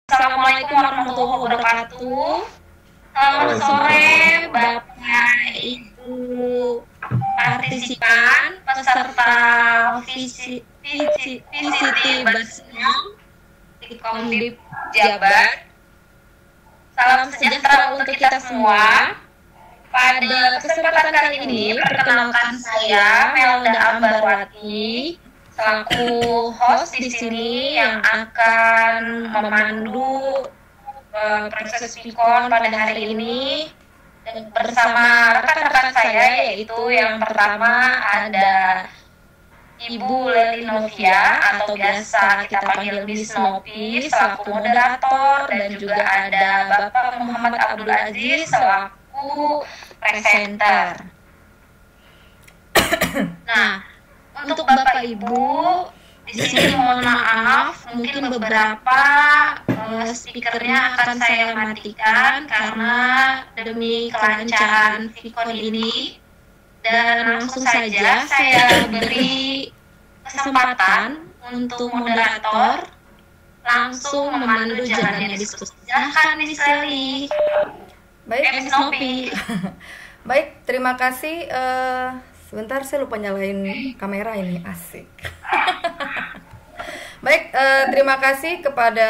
Assalamualaikum warahmatullahi wabarakatuh. Selamat sore Bapak Ibu partisipan peserta VCT Basnom di Komdip Jabar. Salam sejahtera untuk kita semua. Pada kesempatan kali ini, perkenalkan saya Melda Ambarwati selaku host di sini yang akan memandu proses Pikon pada hari ini bersama rekan-rekan saya, yaitu yang pertama ada Ibu Leli Novia atau biasa kita panggil Miss Nopi selaku moderator, dan juga ada Bapak Muhammad Abdul Aziz selaku presenter. Nah, untuk Bapak Ibu di sini mohon maaf, mungkin beberapa speakernya akan saya matikan karena demi kelancaran Pikon ini, dan langsung saja saya beri kesempatan untuk moderator langsung memandu jalannya diskusi. Silahkan Miss Leli. Baik, Miss Nopi. Baik, terima kasih. Sebentar, saya lupa nyalain kamera ini, asik. Baik, terima kasih kepada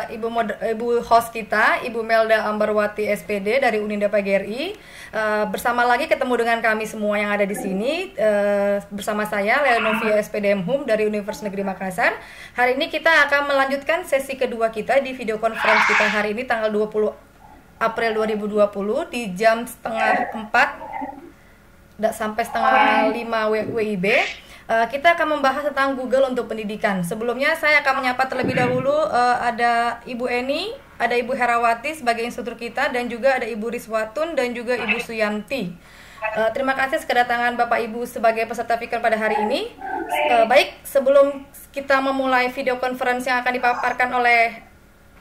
Ibu host kita, Ibu Melda Ambarwati SPD dari Uninda PGRI. Bersama lagi ketemu dengan kami semua yang ada di sini. Bersama saya Leli Novia SPD MHUM dari Universitas Negeri Makassar. Hari ini kita akan melanjutkan sesi kedua kita di video conference kita hari ini tanggal 20 April 2020 di jam setengah 4 sampai setengah 5 WIB. Kita akan membahas tentang Google untuk pendidikan. Sebelumnya saya akan menyapa terlebih dahulu ada Ibu Eni, ada Ibu Herawati sebagai instruktur kita, dan juga ada Ibu Riswatun dan juga Ibu Suyanti. Terima kasih kedatangan Bapak Ibu sebagai peserta Pikon pada hari ini. Baik, sebelum kita memulai video conference yang akan dipaparkan oleh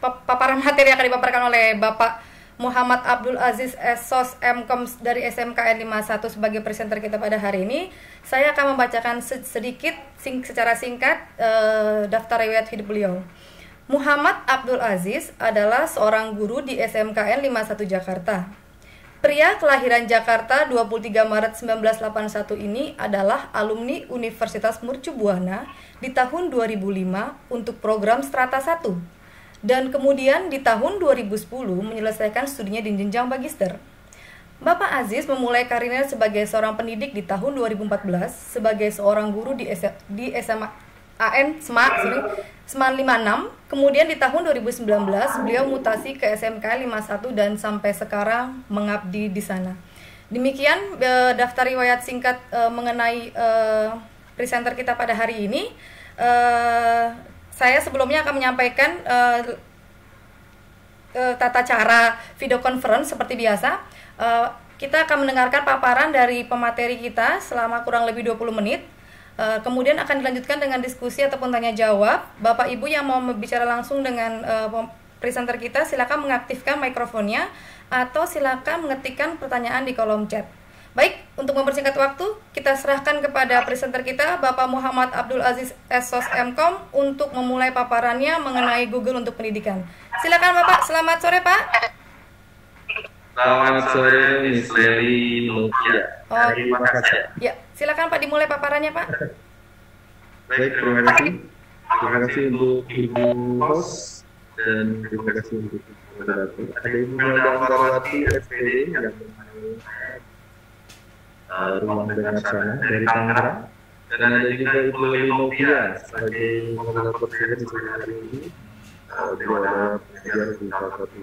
paparan materi yang akan dipaparkan oleh Bapak Muhammad Abdul Aziz SOS MKOM dari SMKN 51 sebagai presenter kita pada hari ini, saya akan membacakan sedikit secara singkat daftar riwayat hidup beliau. Muhammad Abdul Aziz adalah seorang guru di SMKN 51 Jakarta. Pria kelahiran Jakarta 23 Maret 1981 ini adalah alumni Universitas Mercu Buana di tahun 2005 untuk program Strata 1. Dan kemudian di tahun 2010 menyelesaikan studinya di jenjang magister. Bapak Aziz memulai karirnya sebagai seorang pendidik di tahun 2014 sebagai seorang guru di SMA AN Seman 56. Kemudian di tahun 2019 beliau mutasi ke SMK 51 dan sampai sekarang mengabdi di sana. Demikian daftar riwayat singkat mengenai presenter kita pada hari ini. Saya sebelumnya akan menyampaikan tata cara video conference seperti biasa. Kita akan mendengarkan paparan dari pemateri kita selama kurang lebih 20 menit. Kemudian akan dilanjutkan dengan diskusi ataupun tanya jawab. Bapak Ibu yang mau berbicara langsung dengan presenter kita, silakan mengaktifkan mikrofonnya atau silakan mengetikkan pertanyaan di kolom chat. Baik, untuk mempersingkat waktu, kita serahkan kepada presenter kita, Bapak Muhammad Abdul Aziz SOS MKOM, untuk memulai paparannya mengenai Google untuk pendidikan. Silakan Bapak, selamat sore Pak. Selamat sore Miss Leli Novia. Terima kasih. Ya, silakan Pak dimulai paparannya Pak. Baik, terima kasih. Terima kasih untuk Ibu host dan terima kasih untuk moderator. Ada Ibu Melda Ambarwati SPD yang ruang dengar sana dari Tangerang, dan ada juga Ibu Leli Novia sebagai moderator saya di hari ini. Beliau adalah pengajar di salah satu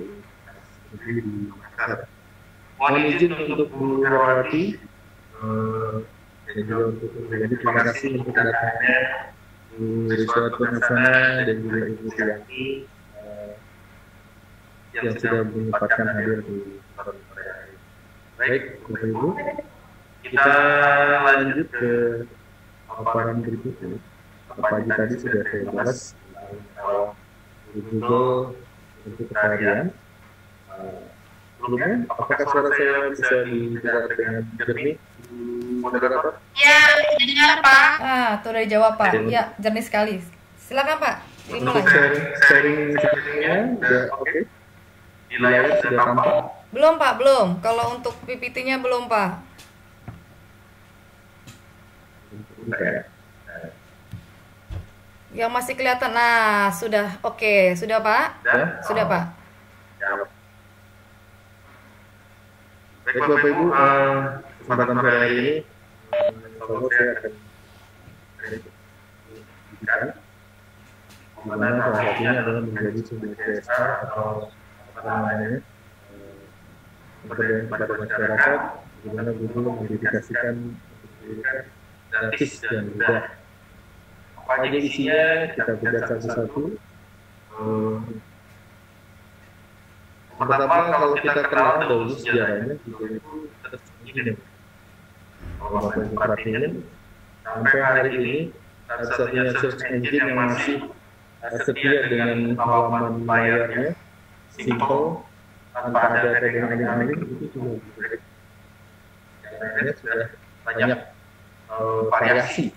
negeri di Makassar. Mohon izin untuk Bu Herawati dan juga untuk menjadi terima kasih untuk kedatangannya Bu Riswatun Hasanah dan juga Ibu Suyanti yang sudah menyempatkan hadir di forum pada hari ini. Baik, Bapak Ibu, kita lanjut ke paparan berikutnya. Apa aja tadi sudah saya bahas tentang Google untuk keseharian. Sebelumnya, apakah suara saya bisa didengar dengan jernih, moderator? Ya, dengar Pak. Tuh udah dijawab Pak. Ya, jernih sekali. Silakan Pak. Untuk sharingnya udah oke? Di layar sudah tampak? Belum Pak, belum. Kalau untuk PPT-nya belum Pak. Yang masih kelihatan, nah sudah oke, sudah Pak? Sudah Pak. Baik Bapak Ibu, kesempatan sore hari ini, kalau saya akan menunjukkan mana salah satunya adalah menjadi sumber CSR atau apa namanya pemberdayaan kepada masyarakat, bagaimana Google mendedikasikan pendidikan gratis dan mudah. Apa aja isinya kita bedah satu-satu. Pertama, kalau kita kenal dahulu sejarahnya, Google itu begini. Kalau Bapak Ibu perhatiin, sampai hari ini satu-satunya search engine yang masih setia dengan halaman layarnya simple, tanpa ada tagging itu cuma Google. Yang sudah banyak variasi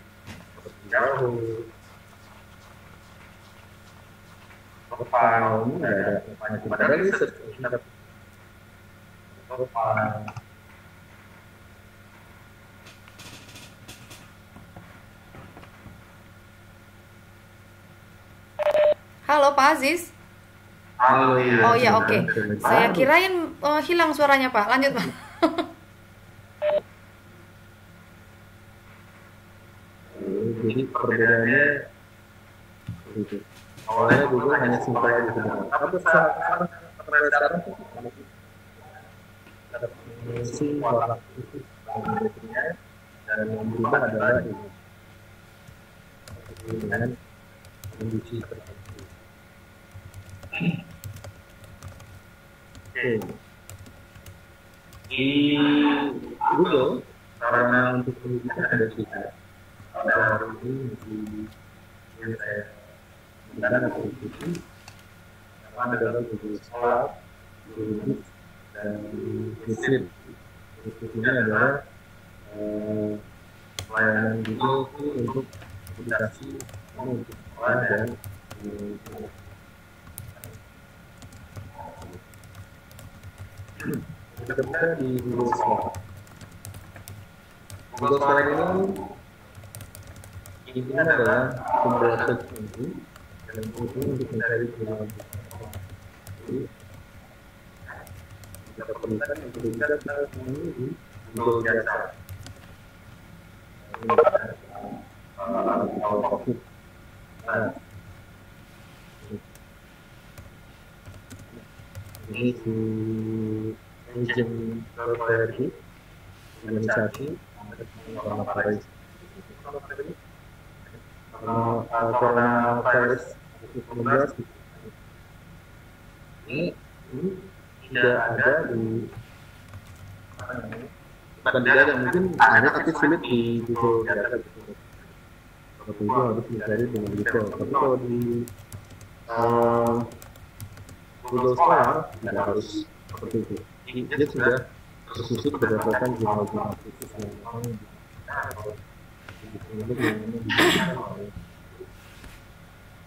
seperti Yahoo, profile, ini ada banyak padahal ini search engine profile. Halo Pak Aziz. Halo, iya. Oh ya oke. Saya kirain hilang suaranya Pak. Lanjut Pak. Jadi perbedaannya begitu. Awalnya Google hanya simpel aja sebenarnya. Tapi sekarang ada fungsi warna khusus dan yang berubah adalah ini dengan kondisi tertentu. Oke. Di Google sarana untuk pendidikan ada juga. Pada hari ini yang saya gunakan atau ikuti pertama adalah Google Scholar, Google Books, dan Muslim. Ini adalah pelayanan Google untuk publikasi untuk sekolah dan kita buka di Google Scholar. Google Scholar ini adalah sumber search engine dan itu untuk mencari jurnal. Jadi kita perlukan untuk bicara ini di Google biasa. Kalau COVID, ini di engine proprietary organisasi karena Paris. Coronavirus 19 ini tidak ada di bukan tidak ada, mungkin ada tapi sulit di Google data gitu. Kalau itu harus dicari dengan detail. Tapi kalau di Google Scholar tidak harus seperti itu. Dia sudah tersusun berdasarkan jurnal-jurnal khusus yang memang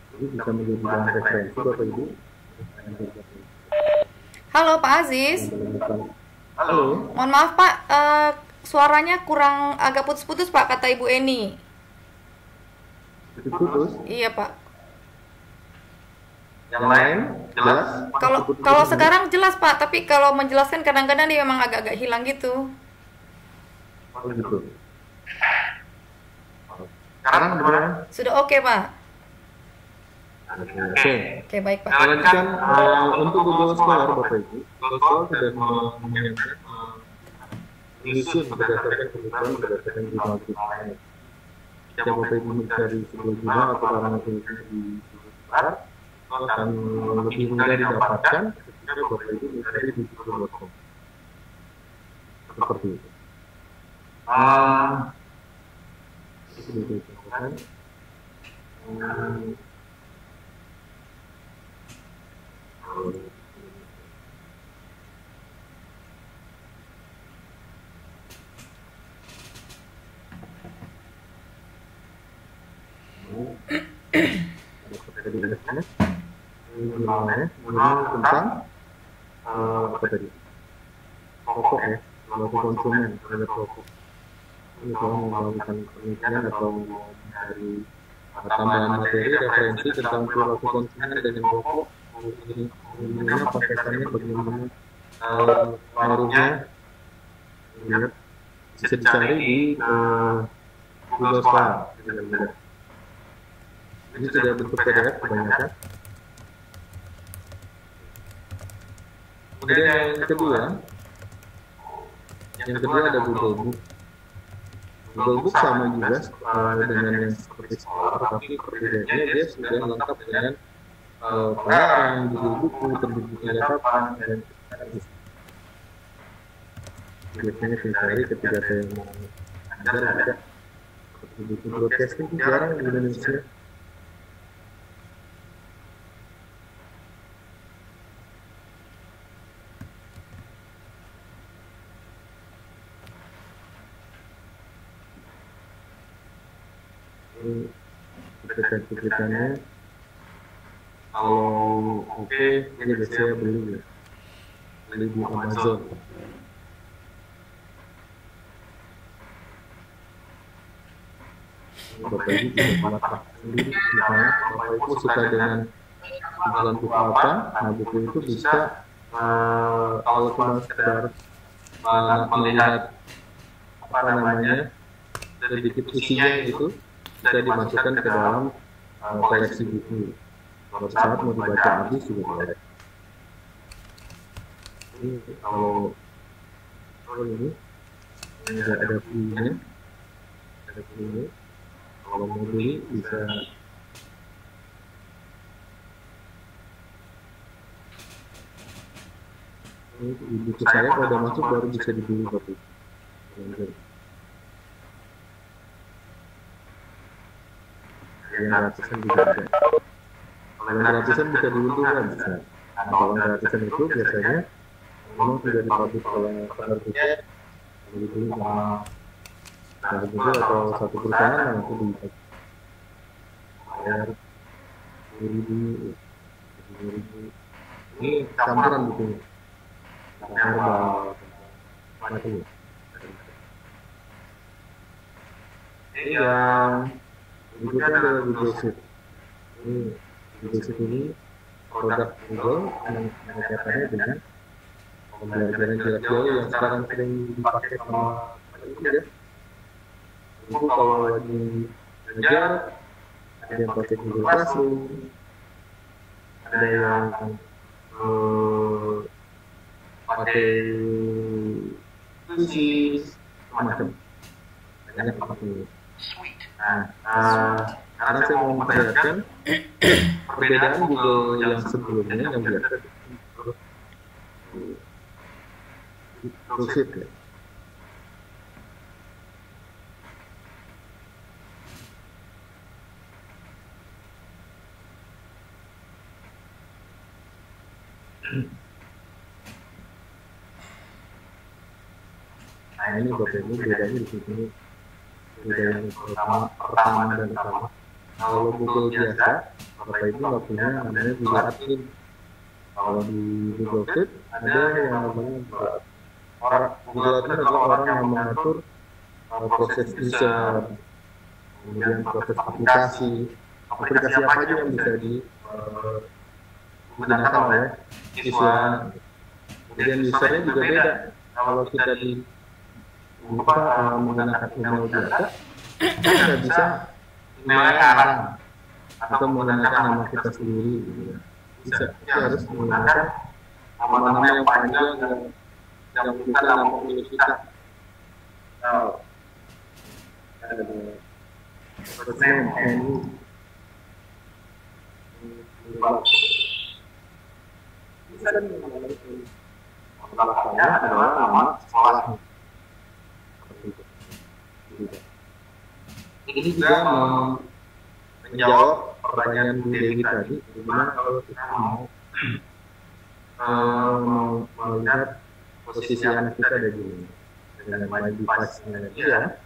jadi bisa menjadi bahan referensi Bapak Ibu. Halo Pak Aziz. Halo. Mohon maaf Pak, suaranya kurang agak putus-putus Pak, kata Ibu Eni. Putus? Iya Pak. Yang lain jelas? Kalau sekarang jelas Pak, tapi kalau menjelaskan kadang-kadang dia memang agak-agak hilang gitu. Oh gitu. Sekarang bagaimana? Sudah oke Pak. Oke baik Pak. Lanjutkan untuk Google Scholar Bapak Ibu. Google Scholar sudah menyiapkan menyusun berdasarkan kebutuhan berdasarkan jurnal lain. Jika Bapak Ibu mencari sebuah jurnal atau larangan tulisan di Google Scholar, akan lebih mudah didapatkan ketika Bapak Ibu mencari di google.com. Seperti itu. Itu dicontohkan. mengenal tentang apa tadi? Pokok ya, perilaku konsumen terhadap rokok. Ini kalau mau melakukan penelitian atau dari tambahan materi referensi tentang perilaku konsumen dengan rokok, ini apa kaitannya, bagaimana pengaruhnya, ya, bisa dicari di Google Scholar. Ini sudah bentuk PDF kebanyakan. Kemudian yang kedua ada Google Book. Google Book sama juga dengan yang seperti Scholar, tapi perbedaannya dia sudah lengkap dengan pengarang, judul buku, terbitnya kapan, dan biasanya saya cari ketika saya mau ada seperti buku broadcasting itu jarang di Indonesia. Cerita-ceritanya kalau oke, ini biasanya beli di Amazon. Bapak Ibu bisa buat sendiri, misalnya Bapak Ibu suka dengan jualan buku apa, nah buku itu bisa kalau cuma sekedar melihat apa namanya sedikit isinya itu bisa dimasukkan ke dalam koleksi buku. Kalau saat mau dibaca habis juga boleh. Ini kalau ini ada fee-nya, kalau mau beli bisa ini buku saya kalau udah masuk baru bisa dibeli tapi yang gratisan juga ada. Kalau yang gratisan bisa diuntungkan bisa. Nah, kalau yang gratisan itu biasanya memang sudah dipublish oleh penerbitnya, dibeli sama Google atau satu perusahaan yang nanti bayar 10.000. Ini campuran bukunya, herbal macam ini. Ini yang berikutnya adalah Google Sheet. Ini Google Sheet ini produk Google yang kaitannya dengan pembelajaran jarak jauh yang sekarang sering dipakai sama ibu ya. Ibu kalau lagi belajar, ada yang pakai Google Classroom, ada yang pakai Sushi, macam banyak pakai. Nah, sekarang saya mau memperlihatkan perbedaan Google yang sebelumnya yang biasa Sheet ya. Nah ini Bapak Ibu bedanya di sini. Beda yang pertama dan utama. Kalau Google biasa, Bapak Ibu nggak punya namanya Google Admin. Kalau di Google Sheet ada yang namanya Google Admin adalah orang yang mengatur proses user, kemudian proses aplikasi apa aja yang bisa digunakan oleh siswa. Kemudian usernya juga beda. Kalau kita menggunakan email biasa, kita bisa email orang atau menggunakan nama kita sendiri. Bisa, kita harus menggunakan nama-nama yang panjang yang bukan nama milik kita. First name and bisa dan alasannya adalah nama sekolah. Ini juga menjawab pertanyaan Bu Dewi tadi, bagaimana kalau kita mau melihat posisi anak kita ada di sini dengan my device-nya dia,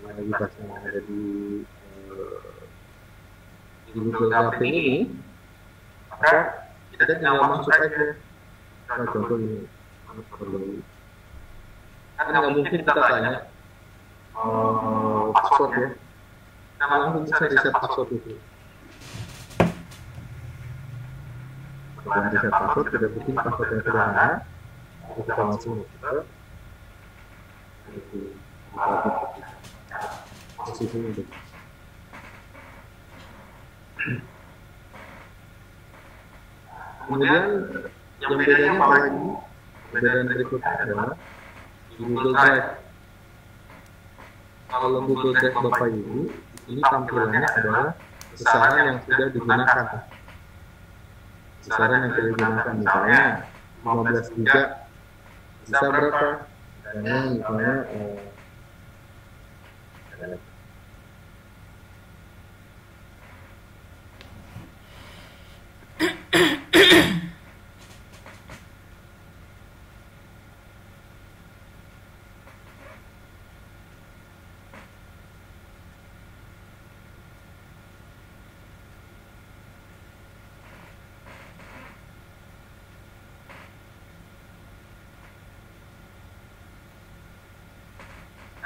my device yang ada di Google Garden ini, maka kita tinggal masuk aja. Nah, contoh ini perlu kan nggak mungkin kita tanya password ya, kita langsung bisa reset password itu. Setelah reset password, kita bikin password yang sederhana, kita langsung ke posisi ini. Kemudian yang bedanya apa lagi? Perbedaan berikutnya adalah di Google Drive. Kalau Google Drive Bapak Ibu, ini tampilannya adalah besaran yang sudah digunakan. Besaran yang sudah digunakan, misalnya 15 GB bisa berapa? Misalnya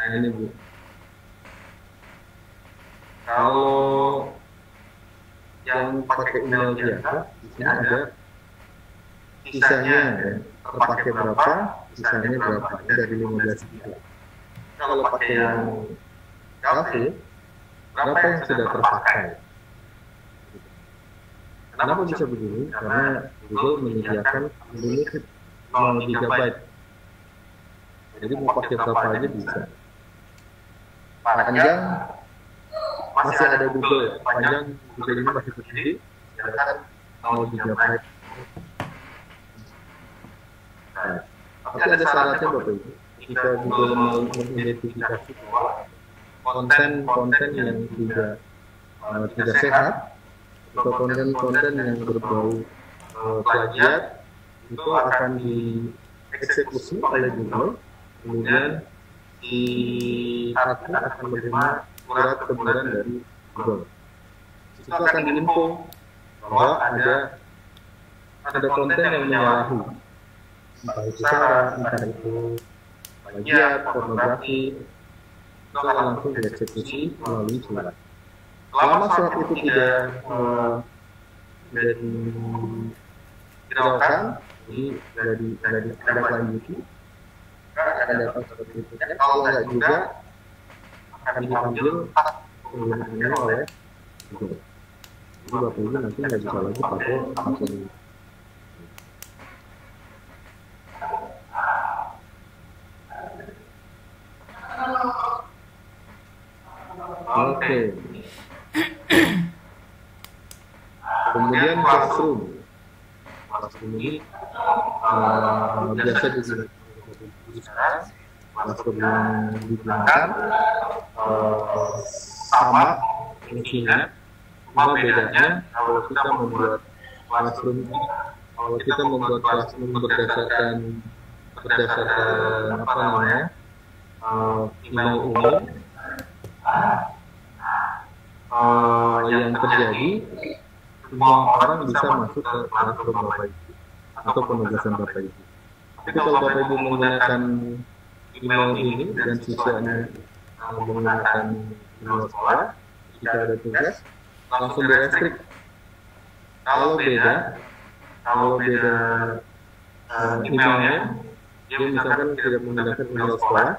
nah ini Bu. Kalau yang pakai email biasa, di sini ada sisanya ya, terpakai berapa, sisanya berapa, ini dari 15 GB. Kalau pakai yang kafe, berapa yang sudah terpakai? Kenapa bisa begini? Karena Google menyediakan limit 0 GB. Jadi mau pakai berapa aja bisa. Panjang masih ada Google ya, panjang Google ini masih berdiri, silakan 0 GB. Nah, tapi ada syaratnya Bapak Ibu. Jika Google mau mengidentifikasi bahwa konten-konten yang tidak sehat atau konten-konten yang berbau plagiat itu akan dieksekusi oleh Google, kemudian si hacker akan menerima surat teguran dari Google. Itu akan diinfo bahwa ada konten yang menyalahi, entah itu sara, entah itu plagiat, pornografi, itu akan langsung dieksekusi melalui surat. Selama surat itu tidak dihiraukan, jadi tidak ditindaklanjuti, akan datang seperti itu. Kalau nggak juga akan diambil penggunaannya oleh Google. Jadi Bapak Ibu nanti nggak bisa lagi pakai password ini. Oke. Kemudian Classroom. Classroom ini biasa digunakan. Classroom yang digunakan sama fungsinya, cuma bedanya kalau kita membuat Classroom berdasarkan apa namanya email umum, yang terjadi semua orang bisa masuk ke Classroom Bapak Ibu atau penugasan Bapak Ibu. Tapi kalau Bapak Ibu menggunakan email ini dan sisanya menggunakan email sekolah, jika ada tugas langsung direstrik. Kalau beda emailnya, dia misalkan tidak menggunakan email sekolah,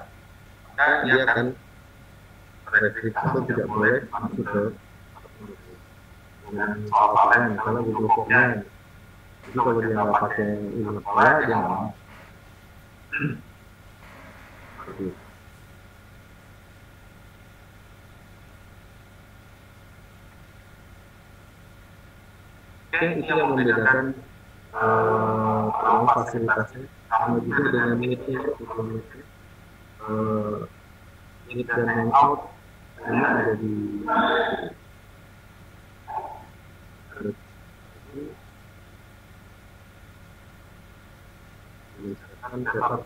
maka dia akan restrik atau tidak boleh masuk ke dengan soal apa lain, misalnya Google Form-nya. Jadi kalau dia nggak pakai email sekolah, dia nggak mau. Oke, itu yang membedakan fasilitasnya. Sama juga dengan meeting, meet dan hangout, ini ada di misalkan dapat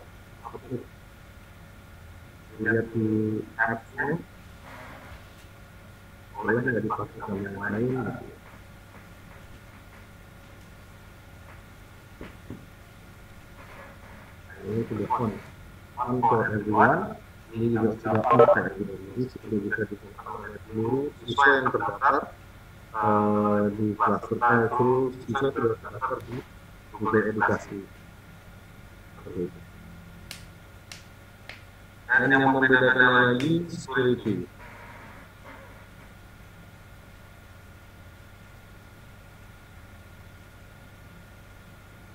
lihat di apps-nya, boleh nggak dipakai sama yang lain gitu. ini sudah on for everyone, ini juga sudah on for everyone, jadi sudah bisa digunakan oleh seluruh siswa yang terdaftar di kelas seluruh siswa sudah terdaftar di Google Edukasi. Seperti itu. Dan yang membedakan lagi security.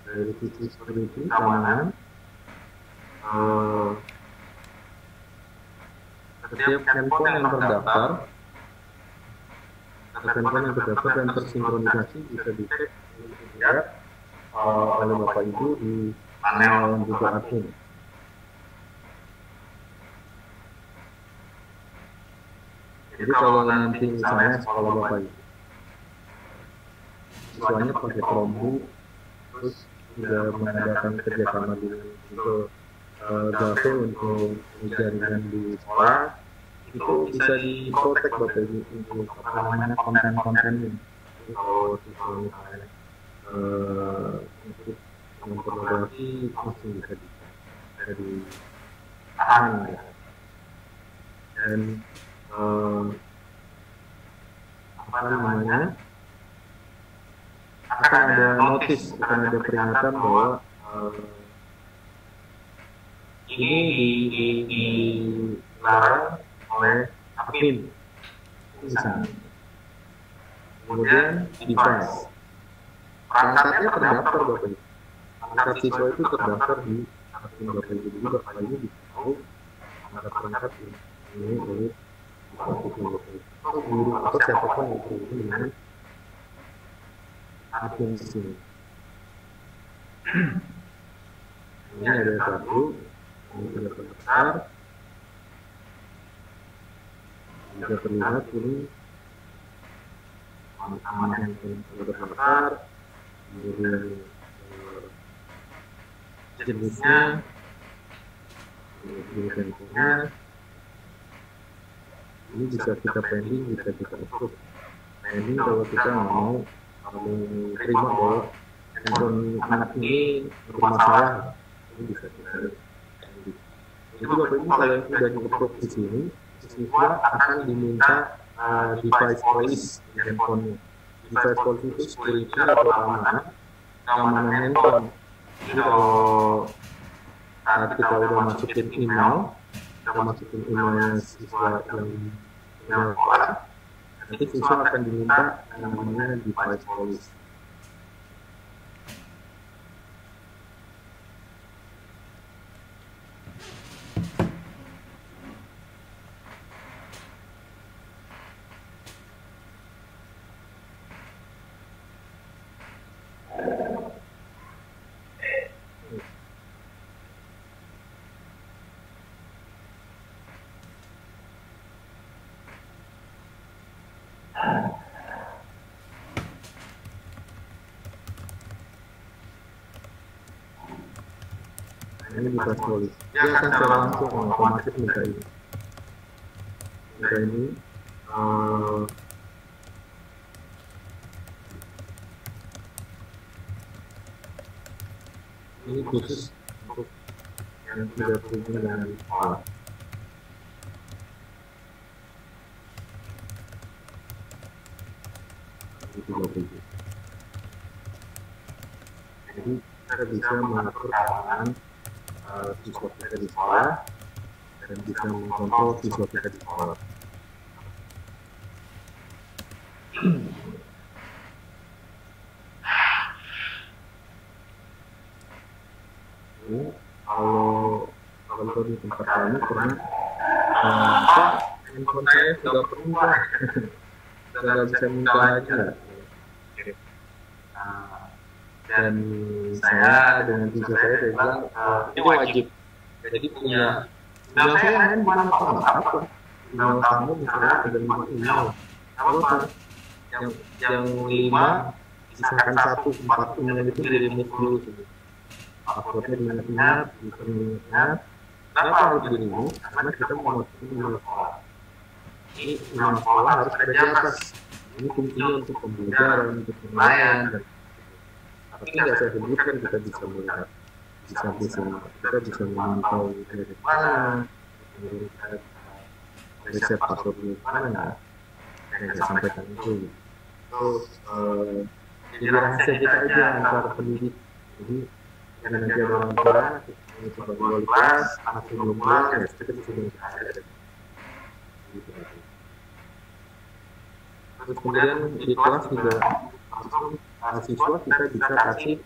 Dari sisi security, keamanan, setiap handphone yang terdaftar dan tersinkronisasi bisa dilihat oleh Bapak Ibu di panel juga admin. Jadi kalau nanti misalnya sekolah Bapak Ibu siswanya pakai Chromebook, terus juga mengadakan kerjasama di Google Gape untuk jaringan di sekolah, itu bisa diprotek Bapak Ibu untuk konten-konten ini. Kalau siswa misalnya untuk mempornografi masih bisa ditahan ya. Dan akan ada notis, akan ada peringatan bahwa ini dilarang oleh admin misalnya. Kemudian device, perangkatnya terdaftar Bapak Ibu. Perangkat siswa itu terdaftar di admin Bapak Ibu. Jadi Bapak Ibu bisa tahu perangkat ini oleh guru atau siapapun yang berhubungan dengan admin di sini. Ini ada satu, ini sudah terdaftar. Bisa terlihat ini teman-teman yang sudah terdaftar, kemudian jenisnya, handphonenya. Ini bisa kita pending, bisa kita approve. Pending kalau kita nggak mau terima bahwa handphone anak ini bermasalah, ini bisa kita pending. Jadi Bapak Ibu kalau yang sudah di-approve di sini, siswa akan diminta device police di handphonenya. Device police itu security atau keamanan handphone. Jadi kalau saat kita udah masukin email, kita masukin emailnya siswa yang email sekolah, nanti siswa akan diminta yang namanya device police. Ini device police. Dia akan secara langsung otomatis minta ini. Ini khusus untuk yang tidak berhubungan dengan sekolah. Jadi kita bisa mengatur keamanan siswa kita di sekolah dan bisa mengontrol siswa kita di sekolah. Kalau di tempat kami pernah Pak, handphone saya sudah penuh Pak, sudah nggak bisa minta lagi lah. Dan saya dengan siswa saya bilang ini wajib. Jadi punya email saya main di mana apa? Email kamu misalnya ada 5 email. Apa? Yang 5 misalkan 4 email itu jadi remove dulu. Passwordnya diingat, username-nya. Kenapa harus di-remove? Karena kita mau masukin email sekolah. Ini email sekolah harus ada di atas. Ini fungsinya untuk pembelajaran, untuk penilaian, dan tapi nggak saya sebutkan, kita bisa melihat. bisa kita bisa memantau dari mana, melihat riset passwordnya mana, yang saya sampaikan itu. Terus jadi rahasia kita aja antar pendidik. Jadi karena nanti ada orang tua ini coba dua kelas, anak belum pulang, ya kita bisa mengajar. Gitu. Terus kemudian di kelas juga langsung siswa kita bisa kasih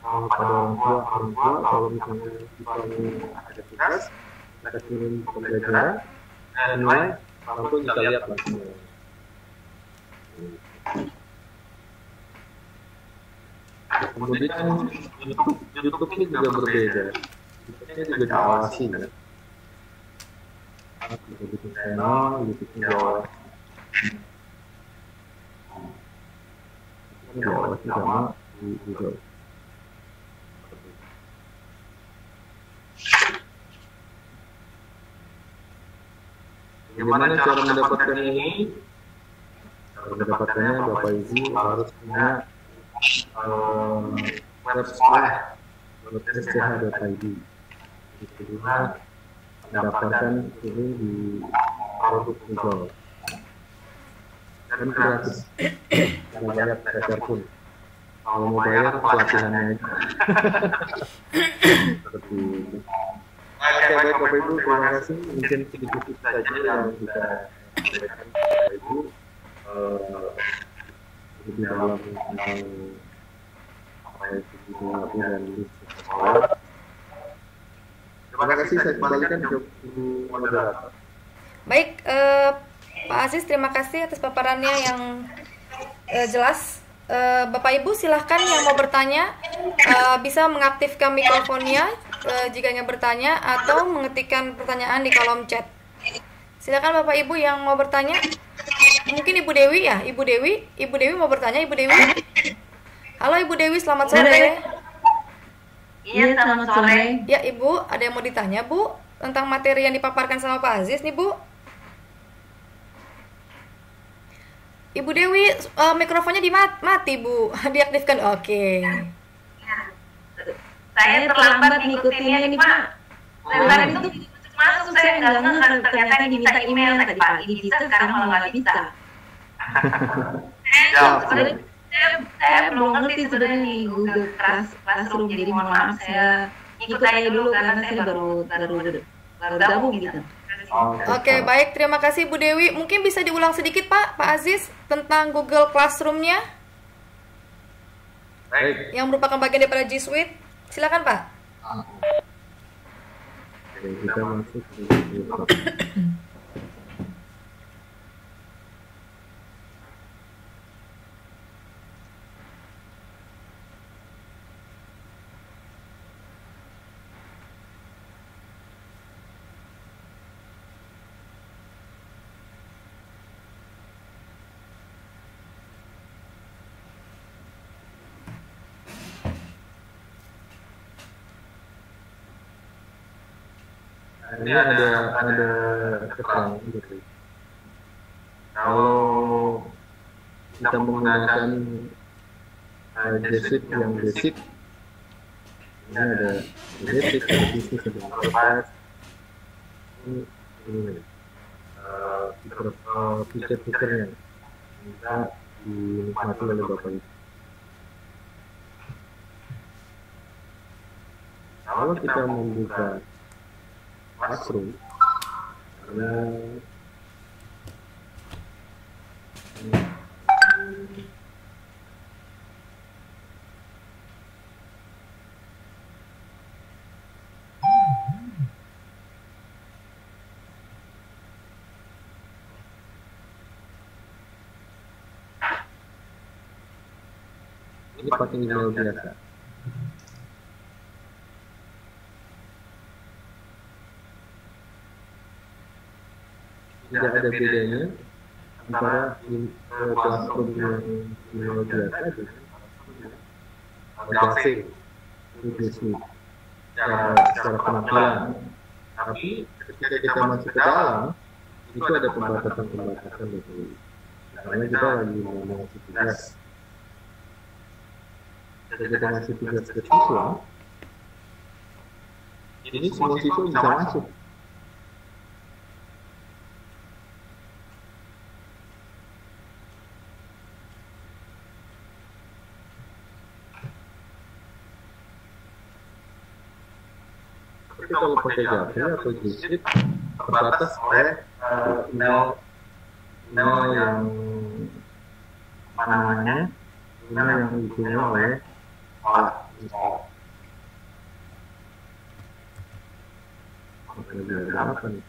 pada orang tua kalau misalnya siswanya ada tugas, kita kirim pembelajaran dan nilai, orang tua bisa lihat langsung. Kemudian YouTube ini juga berbeda. YouTube-nya juga diawasi ya. Bisa bikin channel, YouTube-nya diawasi. Diawasi sama juga. Bagaimana cara mendapatkan ini? Cara mendapatkannya Bapak Ibu harus punya web sekolah, web.sch.id. Itu juga mendaftarkan ini di produk Google. Dan gratis, tidak bayar sepeser pun. Kalau mau bayar pelatihannya aja. Seperti itu. Oke, baik Bapak Ibu, terima kasih. Mungkin sedikit saja yang bisa sampaikan Bapak Ibu lebih dalam tentang apa itu Ibu dan list sekolah. Terima kasih, saya kembalikan ke Ibu moderator. Baik, Pak Aziz, terima kasih atas paparannya yang jelas. Bapak Ibu silahkan yang mau bertanya bisa mengaktifkan mikrofonnya jika ingin bertanya atau mengetikkan pertanyaan di kolom chat. Silakan Bapak Ibu yang mau bertanya. Mungkin Ibu Dewi ya, Ibu Dewi mau bertanya, Ibu Dewi. Halo Ibu Dewi, selamat sore. Iya, selamat sore. Ya Ibu, ada yang mau ditanya Bu tentang materi yang dipaparkan sama Pak Aziz nih Bu. Ibu Dewi, mikrofonnya mati Bu, diaktifkan. Oke. Saya terlambat ngikutinnya ini Pak. Tadi itu masuk saya nggak ngerti, ternyata diminta email tadi pagi bisa, sekarang malah nggak bisa. Saya belum ngerti sebenarnya di Google Classroom, jadi mohon maaf saya ikut aja dulu karena saya baru gabung gitu. Oke, baik, terima kasih Bu Dewi. Mungkin bisa diulang sedikit Pak Aziz tentang Google Classroom-nya yang merupakan bagian daripada G Suite. Silakan Pak. Kita masuk ke ini ada keterangan gitu. Kalau kita menggunakan G Suite yang basic, ini ada basic, bisnis, ada enterprise. Ini fitur-fiturnya bisa dinikmati oleh Bapak Ibu. Kalau kita membuka Classroom, ini pakai email biasa. Tidak ada bedanya antara Classroom yang email biasa dengan asing itu secara penampilan. Tapi ketika kita masuk ke dalam, itu ada pembatasan gitu. Karena kita lagi mau ngasih tugas. Ketika kita ngasih tugas ke siswa, Jadi semua siswa bisa masuk. Tapi kalau pakai Java atau JavaScript terbatas oleh email yang apa namanya, email yang diisi oleh sekolah. Apa nih?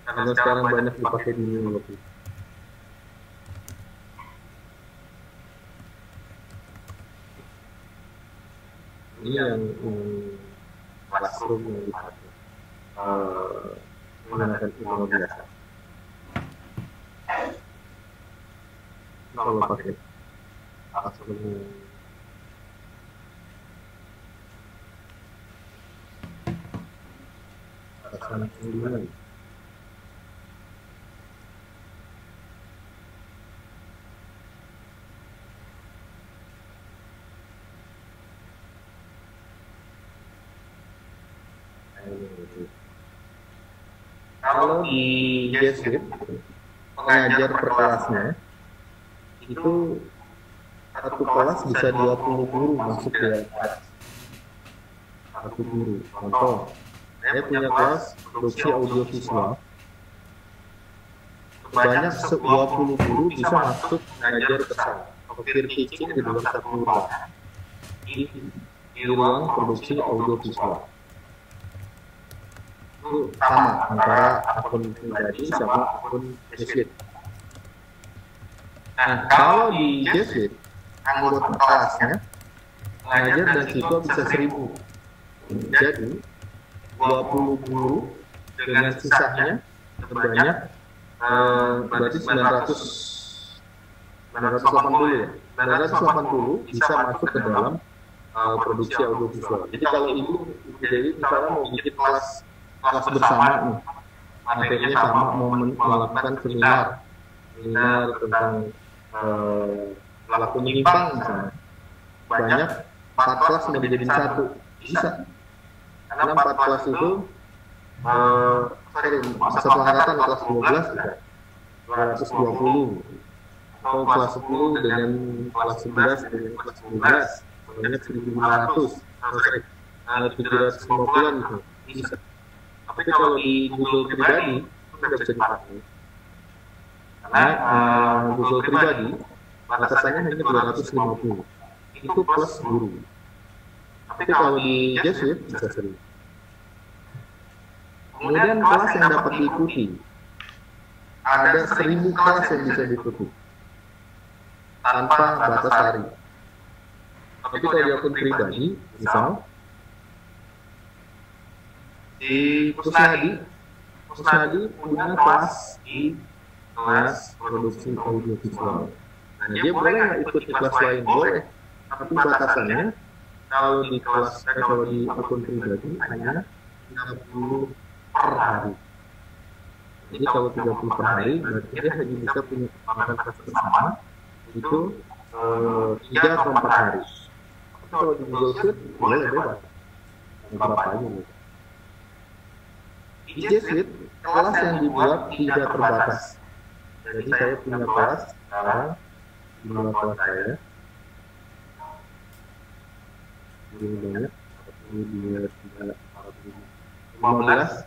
Karena sekarang banyak dipakai di New York. Ini yang classroom yang dipakai menggunakan email biasa. Kalau pakai classroom atasan gimana? Kalau di JavaScript pengajar per kelasnya itu satu kelas bisa 20 guru masuk ke kelas. Satu guru. Contoh, saya punya kelas produksi audio visual. Sebanyak 20 guru bisa masuk mengajar bersama. Peer teaching di dalam satu ruang. Di ruang produksi audio visual. Itu sama antara akun pribadi sama akun JavaScript. Nah, kalau di JavaScript anggota kelasnya pengajar dan siswa bisa 1000. Jadi 20 guru dengan sisanya sebanyak berarti 980 ya. 980 bisa masuk ke dalam produksi audiovisual. Jadi kalau ibu jadi misalnya mau bikin kelas bersama nih, materinya sama, mau melakukan seminar tentang pelaku menyimpang misalnya, banyak 4 kelas mau dijadiin satu, bisa. Karena 4 kelas itu satu angkatan kelas 12 bisa 220, atau kelas 10 dengan kelas 11 dengan kelas 12 banyak 1500 atau 750 gitu, bisa. Tapi kalau di Google pribadi itu nggak bisa dipakai karena Google pribadi batasannya hanya 250, itu plus guru. Tapi kalau di JavaScript bisa 1000. Kemudian kelas yang dapat diikuti, ada 1000 kelas yang bisa diikuti tanpa batas hari. Tapi kalau di akun pribadi, misal di Kusnadi punya kelas di kelas produksi audio visual. Nah, dia boleh nggak ikut di kelas lain? Boleh. Tapi batasannya kalau di kelas kalau di akun pribadi hanya 30 per hari. Jadi kalau 30 per hari berarti dia hanya bisa punya kesempatan kelas bersama itu 3 atau 4 hari. Tapi kalau di Google Sheet boleh bebas. Berapa aja gitu. Di JavaScript, kelas yang dibuat tidak terbatas. Jadi saya punya kelas sekarang, jumlah kelas saya ini banyak, 15.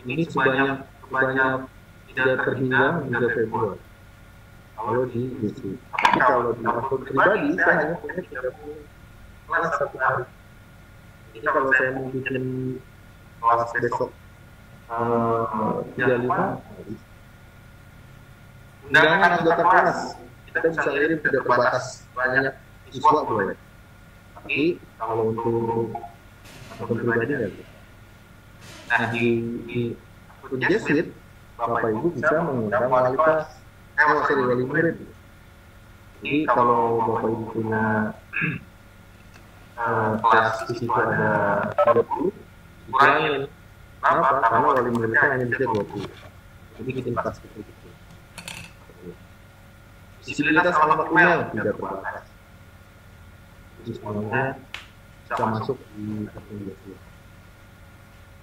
Ini sebanyak tidak terhingga hingga Februari. Kalau di JavaScript. Tapi kalau di akun pribadi, saya hanya punya 30 kelas satu hari. Jadi kalau saya mau bikin kelas besok 35 undangan anggota kelas kita bisa kirim tidak terbatas, banyak siswa boleh. Tapi kalau untuk akun pribadi nggak bisa. Nah di akun JavaScript Bapak Ibu bisa mengundang wali kelas, wali murid. Jadi kalau Bapak Ibu punya kelas di situ ada 30, kurangin. Kenapa? Karena wali muridnya hanya bisa 20. Jadi bikin kelas kecil-kecil. visibilitas alamat email tidak terbatas. Itu semuanya bisa masuk di aplikasi.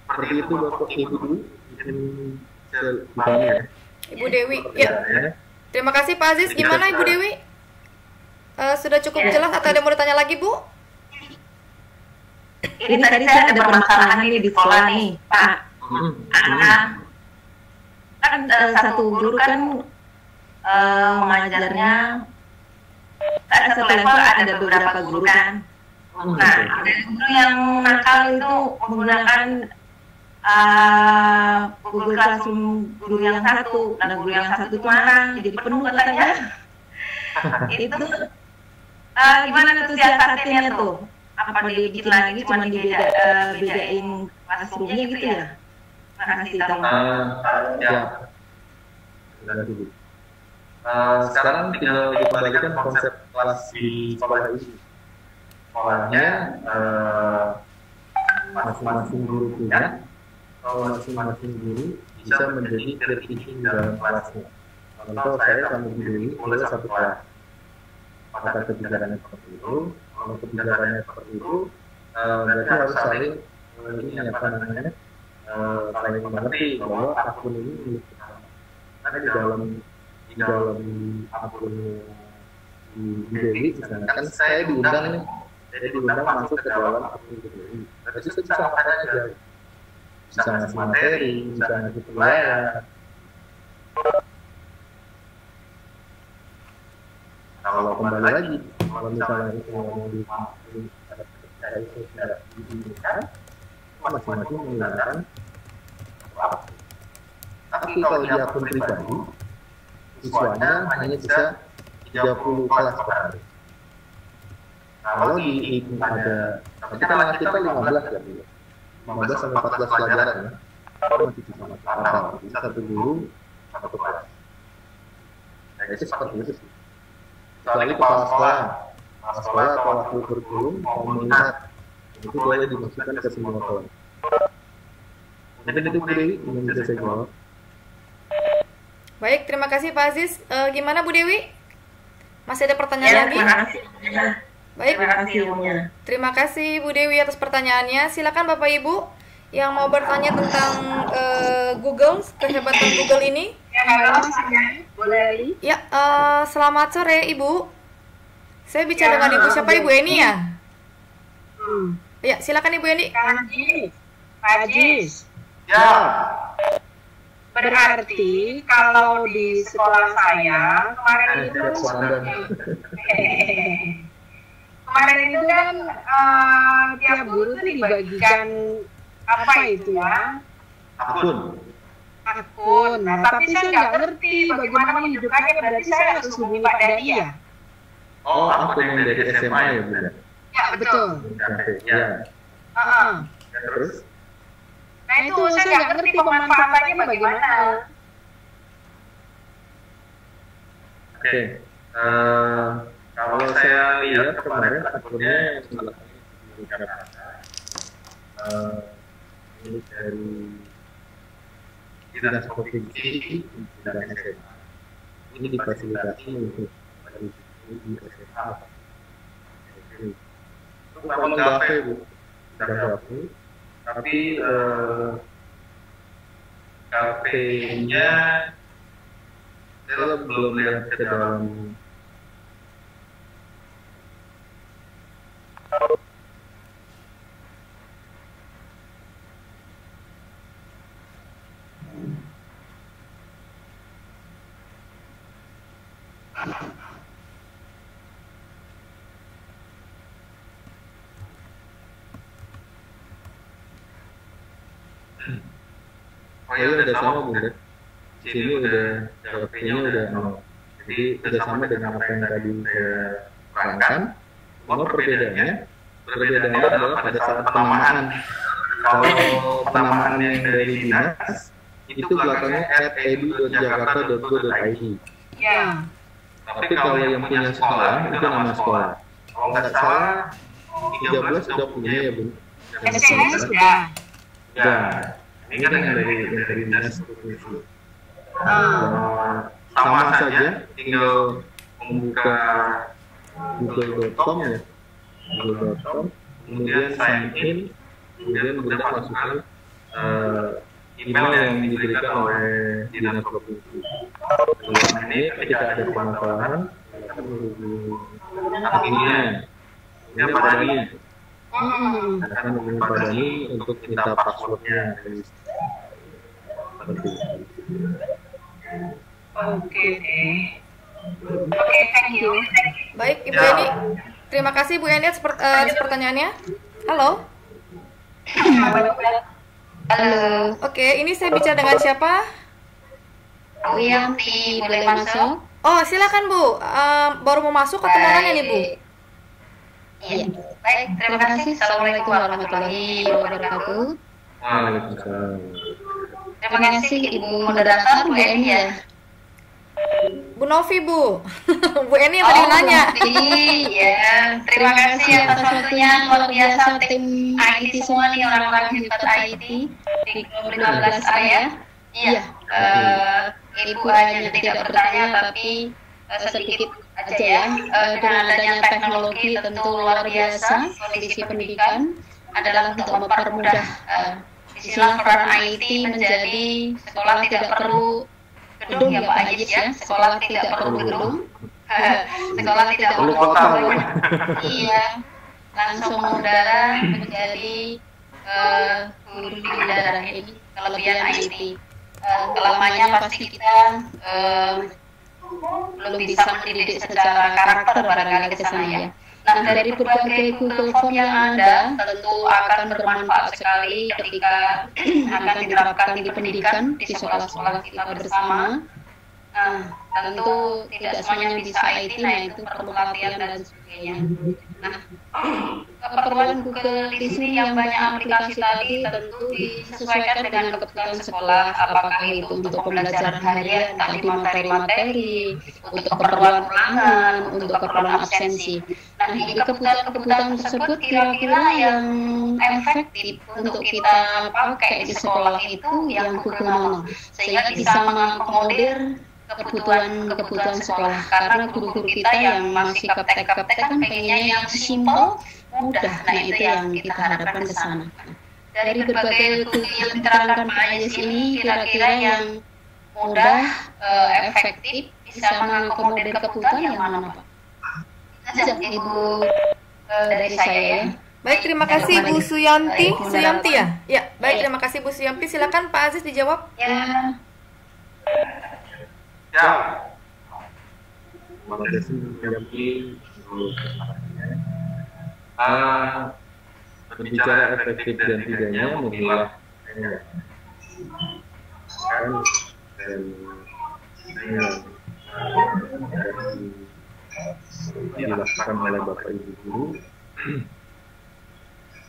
Seperti itu Bapak Ibu, mungkin bisa dipahami ya. Ibu Dewi, ya. Terima kasih Pak Aziz. Gimana Ibu Dewi? Sudah cukup jelas atau ada mau ditanya lagi Bu? Ini tadi saya ada permasalahan nih di sekolah nih, Pak. Kan satu guru kan mengajarnya satu level ada beberapa guru kan. Nah, ada guru yang nakal itu menggunakan Google Classroom guru yang satu. Nah, guru yang satu itu marah, jadi penuh katanya. Itu gimana tuh siasatinnya tuh? Apa dibikin lagi cuma dibedain classroomnya gitu ya? Terima kasih tahu. Sekarang tinggal dikembalikan konsep kelas di sekolah ini. Sekolahnya masing-masing guru punya, kalau masing-masing guru bisa menjadi peer dalam kelasnya. Contoh saya sama Bu Dewi mulai satu kelas. Maka kebijakannya seperti itu. Kalau kebijakannya seperti itu, berarti harus saling saling mengerti bahwa akun ini milik kita. Karena di dalam akun di Dewi, misalnya kan saya diundang nih, masuk ke dalam akun Dewi. Berarti saya bisa ngapain aja, bisa ngasih materi, bisa ngasih penilaian. Kalau kembali lagi, kalau misalnya itu ngomong di masing-masing menggunakan apa. Tapi kalau di akun pribadi, siswanya hanya bisa 30 kelas per hari. Kalau di ada, tapi kan kita 15 ya, 15 sampai 14 pelajaran ya. Masih bisa masuk satu guru, satu kelas. Nah, itu seperti itu sih. Kecuali kepala sekolah atau wakil kurikulum mau melihat, itu boleh dimasukkan ke semua kelas. Mungkin itu Bu Dewi yang bisa saya jawab. Baik, terima kasih Pak Aziz. Gimana Bu Dewi? Masih ada pertanyaan lagi? Terima kasih. Baik. Terima kasih Terima kasih Bu Dewi atas pertanyaannya. Silakan Bapak Ibu yang mau bertanya tentang Google, kehebatan Google ini. Ya, halo, boleh. Ya, selamat sore Ibu. Saya bicara dengan Ibu siapa Ibu Eni ya? Ya, silakan Ibu Eni. Pak Ajis. Ya. Berarti kalau di sekolah saya kemarin itu kan tiap guru tuh dibagikan apa itu ya? Akun. Nah, tapi saya nggak ngerti bagaimana menghidupkannya. Berarti saya harus hubungi Pak Dadi ya? Oh, akun yang dari SMA ya Bu? Ya, betul. Ya. Terus? Nah, itu saya nggak ngerti pemanfaatannya bagaimana. Oke. Kalau saya lihat kemarin akunnya ini dari Dinas Provinsi dan SMA. Ini difasilitasi untuk di SMA. Itu memang gape Bu, tapi KP-nya saya belum lihat ke dalam. Oh ya udah sama Bunda. Sini udah KP-nya udah 0. Jadi udah sama dengan apa yang tadi saya terangkan. Cuma perbedaannya adalah pada saat penamaan. Kalau penamaan yang dari dinas itu belakangnya @edu.jakarta.go.id. Ya. Tapi kalau yang punya sekolah itu nama sekolah. Kalau nggak salah 13 sudah punya ya Bun. SMS sudah. Ya. Ini kan yang dari dinas provinsi. Sama saja, tinggal membuka google.com ya, google.com, kemudian sign in, kemudian Bunda masukkan email yang diberikan oleh dinas provinsi. Ini ketika ada permasalahan akan menghubungi Padani, akan menghubungi Padani untuk minta passwordnya. Seperti itu. Oke, thank you. Baik, Ibu Eni. Terima kasih Bu Eni atas pertanyaannya. Halo. Halo, Oke, ini saya bicara dengan siapa? Bu Yanti, boleh masuk? Oh, silakan Bu. Baru mau masuk atau mau nanya nih Bu? Iya, baik, terima kasih. Assalamualaikum warahmatullahi wabarakatuh. Waalaikumsalam. Terima kasih Ibu moderator, Bu Eni ya. Bu Novi Bu. Bu Eni yang tadi nanya. Iya, terima kasih atas waktunya. Luar biasa tim IT semua nih, orang-orang hebat IT di Grup 15A ya. Iya, Ibu hanya tidak bertanya tapi sedikit aja ya. Dengan adanya teknologi tentu luar biasa, kondisi pendidikan adalah untuk mempermudah istilah peran IT menjadi sekolah tidak perlu gedung ya Pak Ajis ya, sekolah tidak perlu gedung, sekolah tidak perlu kota, iya, langsung mengudara menjadi guru di udara. Ini kelebihan IT. Kelemahannya pasti kita belum bisa mendidik secara karakter barangkali ke sana ya. Nah, dari berbagai Google Form yang ada tentu akan bermanfaat sekali ketika akan diterapkan di pendidikan di sekolah-sekolah kita bersama. Nah, tentu tidak semuanya bisa IT, nah itu perlu latihan dan sebagainya. Nah, keperluan Google di sini yang banyak aplikasi tadi tentu disesuaikan dengan kebutuhan sekolah, apakah itu untuk pembelajaran harian, tadi materi-materi, untuk keperluan ulangan, untuk keperluan absensi. Nah, di kebutuhan tersebut kira-kira yang efektif untuk kita pakai di sekolah itu yang Google mana, sehingga bisa mengakomodir kebutuhan sekolah, karena guru-guru kita yang masih gaptek kan pengennya yang simple, mudah. Nah, itu yang kita harapkan ke sana. Dari berbagai Google yang diterangkan Pak Ajis ini, kira-kira yang mudah, efektif, bisa mengakomodir kebutuhan yang mana Pak? Aja Ibu dari saya ya. Baik, terima kasih Bu Suyanti. Suyanti ya? Ya, baik, terima kasih Bu Suyanti. Silakan Pak Aziz dijawab. Ya. Terima kasih Yampi. Berbicara efektif dan tidaknya memilah kan dan dilakukan oleh Bapak Ibu guru.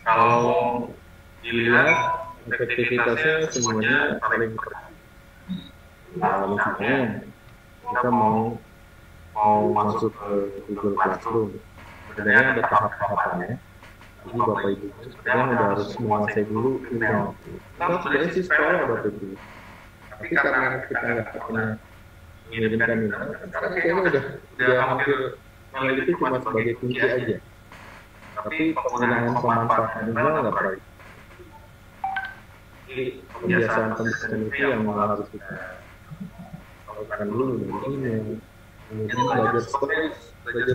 Kalau dilihat efektivitasnya semuanya paling misalnya kita mau masuk ke Google Classroom, sebenarnya ada tahap-tahapannya. Jadi Bapak Ibu sebenarnya udah harus menguasai dulu email. Nah, sebenarnya sih sekolah Bapak Ibu, tapi karena kita nggak pernah mengirimkan email, sekarang kayaknya udah hampir email itu cuma sebagai kunci aja. Tapi penggunaan pemanfaatan email nggak pernah. Jadi kebiasaan itu yang harus kita lakukan dulu dari email. Kemudian belajar storage adanya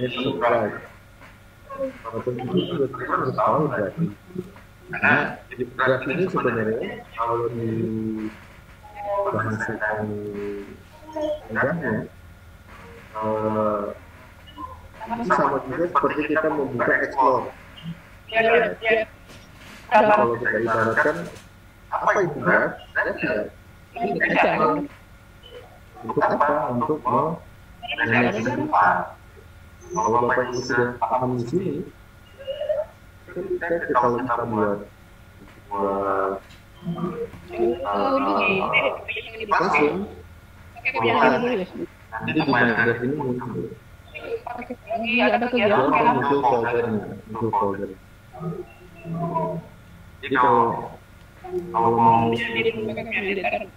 supply. Walaupun itu juga kita harus tahu berarti. Karena berarti ini sebenarnya kalau di bahasakan mudahnya, ini sama juga seperti kita membuka explore. Kalau kita ibaratkan apa itu berat? Ini tidak. Untuk apa? Untuk menyelesaikan apa? Kalau Bapak Ibu sudah paham di sini, kalau kita buat langsung, nanti di Microsoft ini muncul. Muncul folder. Jadi kalau kalau mau Jadi mereka militer.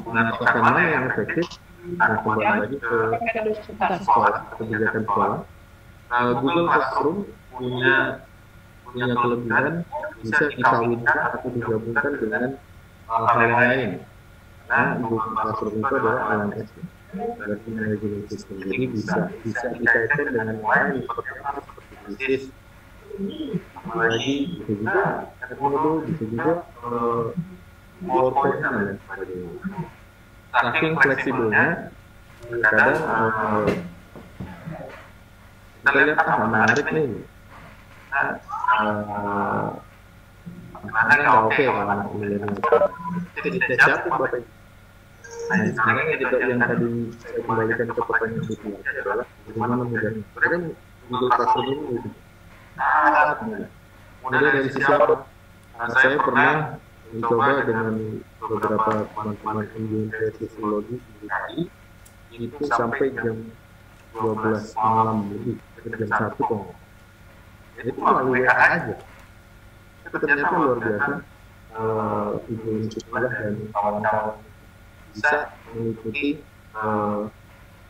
menentukan mana yang efektif, nah kembali lagi ke sekolah, kebijakan sekolah. Google Classroom punya kelebihan bisa dikawinkan atau digabungkan dengan hal yang lain. Nah, Google Classroom itu adalah LMS, berarti management system. Jadi bisa dikaitkan dengan yang lain seperti bisnis, apalagi bisa juga Edmodo, bisa juga PowerPoint dan lain sebagainya. Saking fleksibelnya, kadang kita lihat menarik nih. Karena nggak oke kalau anak milenial. Tidak siapin Bapak. Nah, sekarang yang tadi saya kembalikan ke pertanyaan itu adalah bagaimana mudahnya. Sebenarnya Google Classroom ini sangat mudah. Mudah dari sisi apa? Saya pernah mencoba dengan beberapa teman-teman engineering teknologi di KI itu sampai jam 12 malam lebih, jam 1 kok. Itu melalui WA aja. Itu ternyata luar biasa. Ibu sekolah dan kawan-kawan bisa mengikuti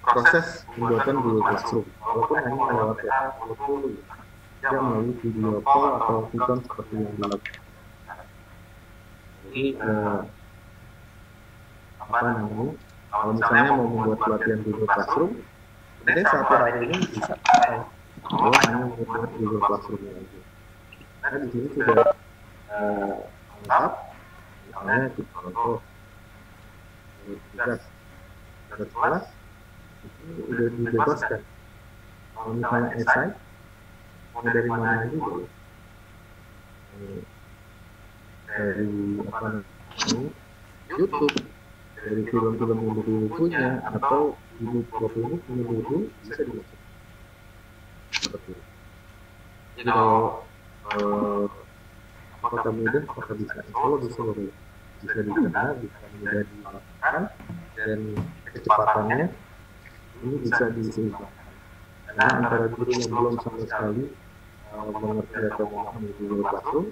proses pembuatan Google Classroom, walaupun hanya lewat WA, walaupun tidak melalui video call atau video seperti yang dilakukan. Jadi kalau misalnya mau membuat pelatihan Google Classroom, sebenarnya satu hari ini bisa pakai hanya membuat Google Classroom aja. Karena di sini sudah lengkap, misalnya kita contoh tugas kelas itu udah dibebaskan. Kalau misalnya esai, mau dari mana aja boleh. Dari YouTube, dari film-film yang buku-bukunya, atau buku-buku punya buku bisa dibaca. Seperti itu. Jadi kalau apakah mudah, apakah bisa? Kalau bisa boleh. Bisa dikenal, bisa mudah dilakukan, dan kecepatannya ini bisa diseimbangkan. Karena antara guru yang belum sama sekali mengerti atau memahami Google Classroom,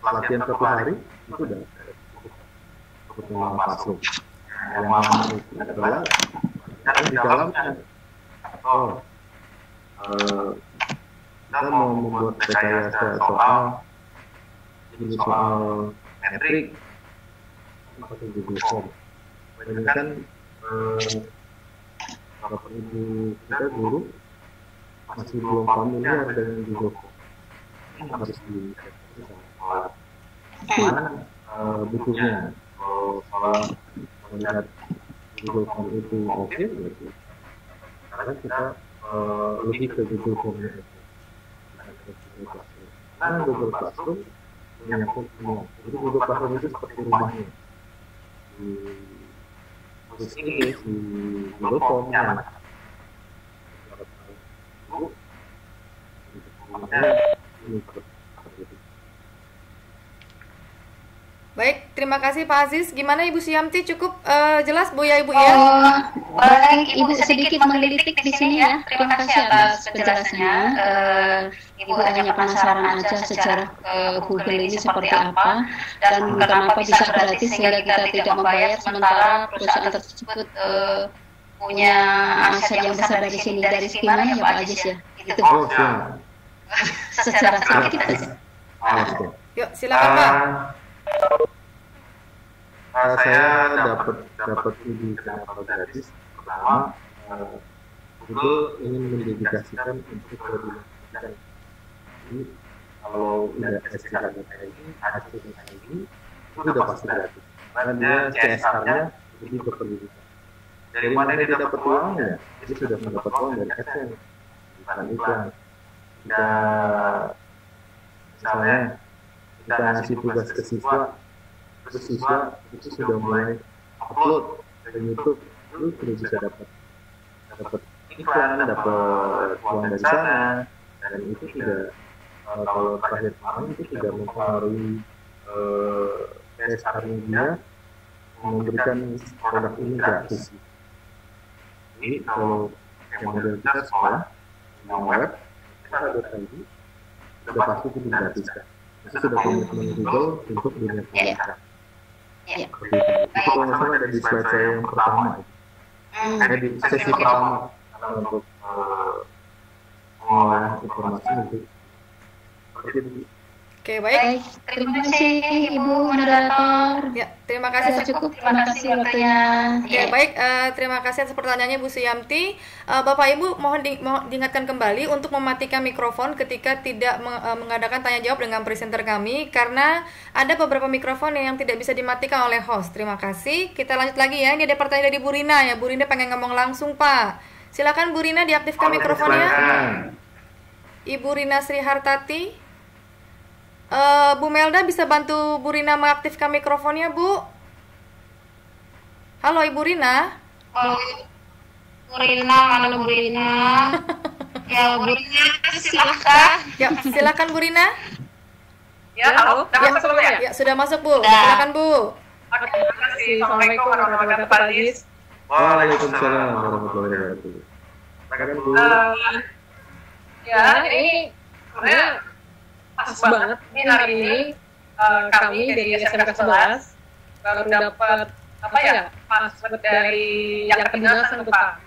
latihan 1 hari itu udah cukup mengenal Classroom. Yang mana itu adalah di dalamnya kita mau membuat rekayasa soal metrik atau Google Form. Ini kan Bapak Ibu kita guru masih belum familiar dengan Google Form. Ini harus mana bukunya. Kalau melihat Google Form itu oke, berarti sekarang kita lebih ke Google Form. Karena Google Classroom menyangkut semua. Jadi Google Classroom itu seperti rumahnya. Di sini di Google Form nyaman. Baik, terima kasih Pak Aziz. Gimana Ibu Syamti? Cukup jelas Bu ya Ibu ya? Baik, Ibu sedikit menggelitik di sini ya. Terima kasih atas penjelasannya. Ibu hanya penasaran aja sejarah Google ini seperti apa dan kenapa bisa gratis sehingga kita tidak membayar sementara perusahaan tersebut punya aset yang besar dari sini. Dari gimana ya Pak Aziz ya? Itu. Secara sedikit saja. Yuk, silakan Pak. Saya dapat ide kenapa gratis. Pertama, Google ingin mendedikasikan untuk pendidikan. Jadi kalau udah SKKN ini, HCKN ini, itu udah pasti gratis. Karena dia CSR-nya lebih ke pendidikan. Dari mana dia dapat uangnya? Dia sudah mendapat uang dari AdSense, bukan iklan. Misalnya kita ngasih tugas ke siswa, terus siswa itu sudah mulai upload ke YouTube, lu sudah bisa dapat iklan, dapat uang dari sana, dan itu tidak kalau terakhir kemarin itu tidak mempengaruhi CSR media memberikan produk ini gratis. Jadi kalau yang model kita sekolah, yang web, kita ada tadi, sudah pasti itu digratiskan. Itu sudah komitmen Google untuk dunia pendidikan. Ya. Seperti itu. Itu kalau nggak salah ada di slide saya yang pertama. Di sesi pertama untuk mengolah informasi itu. Seperti itu. Oke, baik. Terima kasih Ibu Moderator. Ya, terima kasih. Cukup. Terima kasih waktunya. Ya, baik. Terima kasih atas pertanyaannya Bu Suyamti. Bapak Ibu mohon diingatkan kembali untuk mematikan mikrofon ketika tidak mengadakan tanya jawab dengan presenter kami karena ada beberapa mikrofon yang tidak bisa dimatikan oleh host. Terima kasih. Kita lanjut lagi ya. Ini ada pertanyaan dari Bu Rina ya. Bu Rina pengen ngomong langsung, Pak. Silakan Bu Rina diaktifkan mikrofonnya. Ibu Rina Sri Hartati. Bu Melda bisa bantu Bu Rina mengaktifkan mikrofonnya, Bu? Halo Ibu Rina. Halo Bu Rina, halo Bu Rina. Ya Bu Rina, silahkan. Ya, silakan Bu Rina. Ya, halo. Sudah masuk ya? Ya, sudah masuk Bu. Silakan Bu. Oke, terima kasih. Assalamualaikum warahmatullahi wabarakatuh, Pak Aziz. Waalaikumsalam warahmatullahi wabarakatuh. Silakan Bu. Ya, ini sebenarnya pas banget nih hari ini kami dari SMK 11 baru dapat password dari yang kedinasan tuh Pak.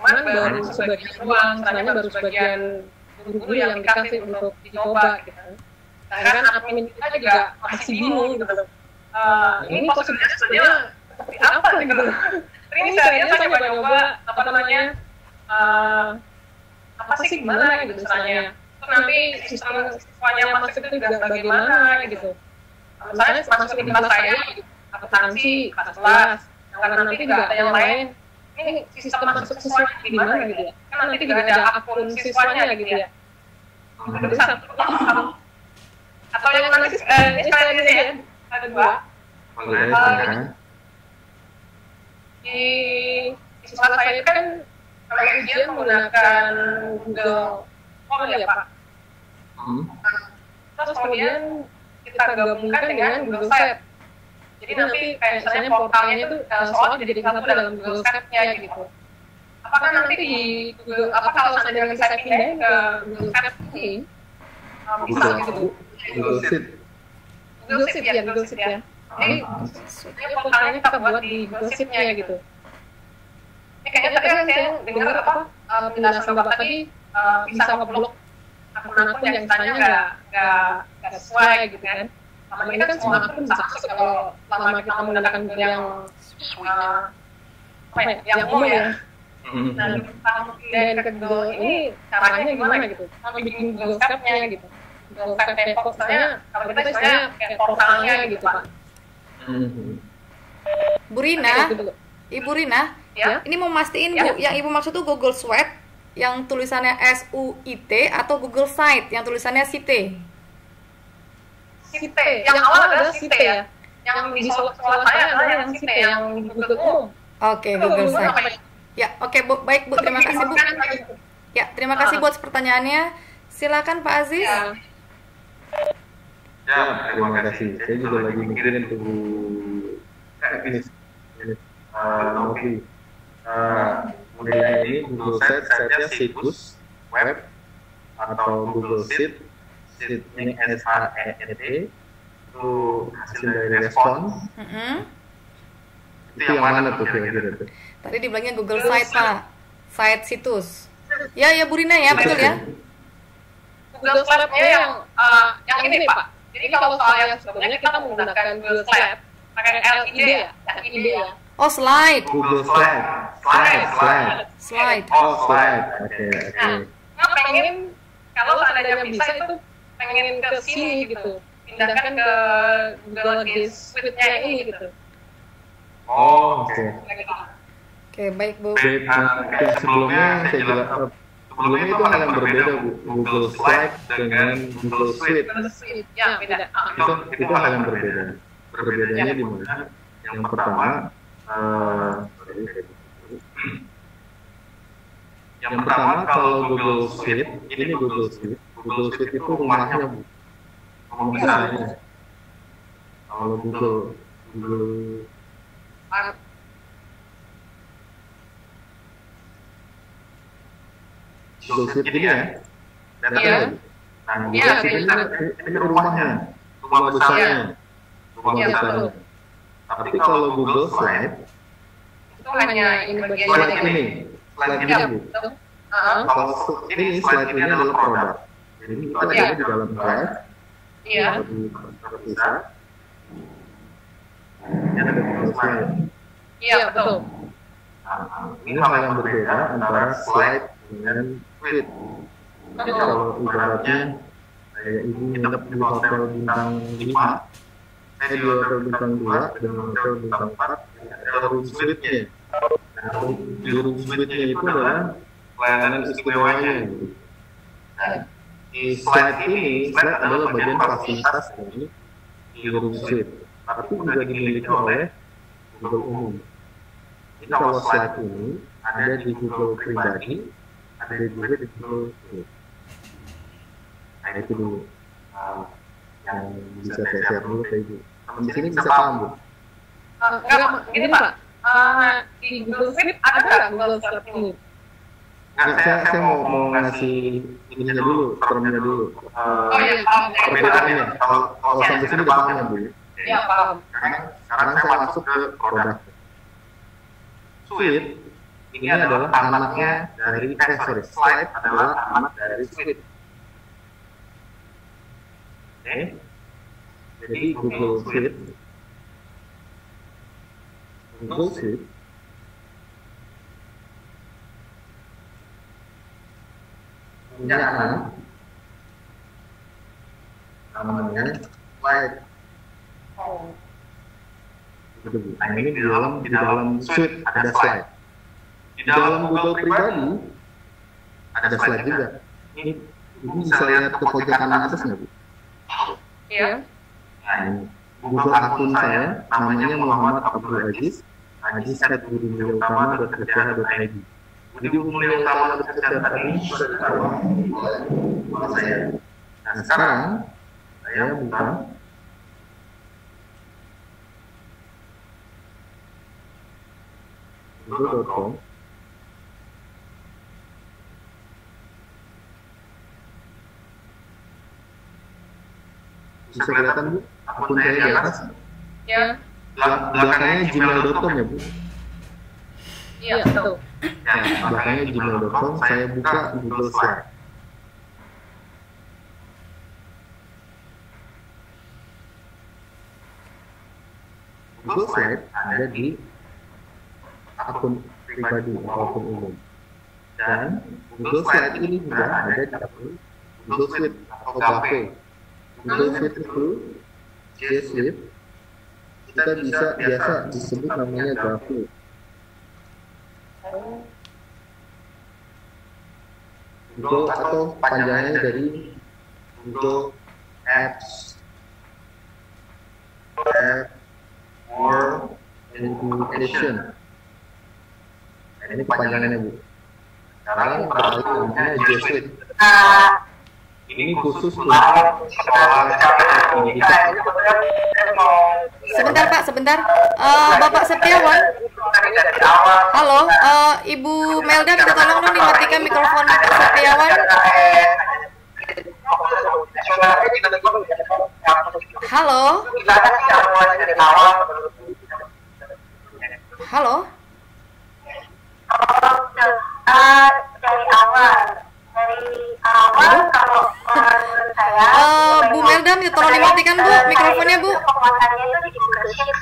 Cuman baru sebagian doang, caranya baru sebagian guru-guru yang dikasih untuk dicoba gitu. Sedangkan admin kita juga masih bingung gitu. Ini kok sebenarnya seperti apa gitu. Ini saya nyoba-nyoba apa sih gimana gitu misalnya. Nanti sistem siswanya masuk itu juga bagaimana gitu. Misalnya masuk di kelas saya, akuntansi, kelas 11, karena nanti juga ada yang lain, ini sistem masuk siswanya gimana gitu ya. Kan nanti juga ada akun siswanya gitu ya. Jadi satu, atau yang nanti ini sekalian ini ya, ada dua. Di sekolah saya kan kalau ujian menggunakan Google Form ya Pak. Terus kemudian kita gabungkan dengan Google Sheet. Jadi nanti kayak misalnya portalnya itu soal dijadikan satu dalam Google Sheet-nya gitu. Apakah nanti di Google, kalau seandainya saya pindahin ke Google Sheet ini, bisa gitu? Google Sheet. Google Sheet ya, Google Sheet ya. Jadi portalnya kita buat di Google Sheet-nya gitu. Ini kayaknya tadi kan saya dengar penjelasan Bapak tadi bisa ngeblok akun-akun yang misalnya nggak sesuai gitu kan. Selama ini kan semua akun bisa masuk kalau lama kita menggunakan Google yang umum ya. Nah, dan ke Google ini caranya gimana gitu? Kalau bikin Google Sheet-nya gitu. Google Sheet Depok saya, kalau kita istilahnya kayak portalnya gitu Pak. Bu Rina, Ibu Rina, ya? Ini mau mastiin Bu, yang Ibu maksud tuh Google Suite yang tulisannya SUIT atau Google Site yang tulisannya SITE? SITE, yang awal adalah SITE ya. Yang di sekolah saya adalah yang SITE, yang di Google umum. Oke, Google Site. Ya, oke Bu, baik Bu, terima kasih Bu. Ya, terima kasih buat pertanyaannya. Silakan Pak Aziz. Ya, terima kasih. Saya juga lagi mikirin tuh ini Novi. Kemudian ini Google Sheet, setnya situs web atau Google Sheet, sheet ini SHET, itu hasil dari respon. Itu yang mana tuh kira-kira tuh? Tadi dibilangnya Google Site Pak, site situs. Ya Bu Rina ya, betul ya. Google Sheet-nya yang ini Pak. Jadi kalau soal yang sebelumnya kita menggunakan Google Sheet pakai LID ya, LID ya. Oh, slide. Google Slide. Oh, slide. Oke. Nah, pengen kalau seandainya bisa itu pengen ke sini gitu. Pindahkan ke Google Suite-nya ini gitu. Oh, oke. Oke, baik Bu. Sebelumnya saya juga sebelumnya itu hal yang berbeda Bu. Google Slide dengan Google Suite. Ya, beda. Itu hal yang berbeda. Perbedaannya di mana? Yang pertama, kalau Google Suite, ini Google Suite. Google Suite itu rumahnya Bu. Rumah saya. Kalau Google Suite ini ya. Iya. Nah, Iya, Google Sheet iya. ini rumahnya, rumah besarnya, rumah Iya, besarnya. betul. Tapi kalau Google Slide, Itu hanya ini bagian slide ini. ini, slide ini Iya, Bu. betul. Heeh. Kalau ini slide ini adalah produk. Jadi itu ada di dalam drive, Iya. terpisah. Ini ada Google Slide. Iya, betul. Ini hal yang berbeda antara slide dengan sheet. Jadi kalau ibaratnya kayak ini nginep di hotel bintang 5, di hotel bintang 2 dan hotel bintang 4, ada room suite-nya. Nah, di room suite-nya itu adalah pelayanan istimewanya. Nah, di slide ini, slide adalah bagian fasilitas di room suite, tapi juga dimiliki oleh Google umum. Jadi kalau slide ini ada di Google pribadi, ada juga di Google Suite. Nah itu dulu yang bisa saya share dulu ke Ibu. Teman di sini bisa paham Bu? Enggak, gini Pak. Di Google Sheet ada nggak Google Sheet ini? Nah, saya mau ngasih ininya dulu, termnya dulu. Oh iya, Perbedaannya, kalau sampai sini udah paham ya Bu? iya paham. Sekarang saya masuk ke produk. Suite ini adalah anaknya dari slide adalah anak dari suite. Oke. Jadi Google Suite punya anak namanya slide. Nah ini di dalam suite ada slide. Di dalam Google pribadi ada slide juga. Ini bisa lihat ke pojok kanan atas nggak Bu? Iya. Nah ini Google akun saya namanya Muhammad Abdul Aziz. Aziz@gurumuliautama.rph.id. Jadi gurumuliautama.rph.id ini sudah ditaruh oleh saya. Nah sekarang saya buka google.com. Bisa kelihatan Bu? Akun saya di atas. Ya. Belakangnya gmail.com ya Bu? Iya, betul. Ya, belakangnya gmail.com. Saya buka Google Slide. Google Slide ada di akun pribadi atau akun umum. Dan Google Slide ini juga ada di akun Google Suite atau GAPE. Google Suite itu G Suite kita bisa biasa disebut namanya GAPE. Google atau panjangannya dari Google Apps, World Education. Nah, ini panjangannya Bu. Sekarang beralih namanya G Suite. Ini khusus untuk sekolah pendidikan. Sebentar Pak, sebentar. Bapak Setiawan. Halo, Ibu Melda minta tolong dong dimatikan mikrofon Pak Setiawan. Halo. Halo. Dari awal kalau menurut saya Bu Melda minta tolong dimatikan Bu mikrofonnya Bu. penguatannya itu di Google Sheet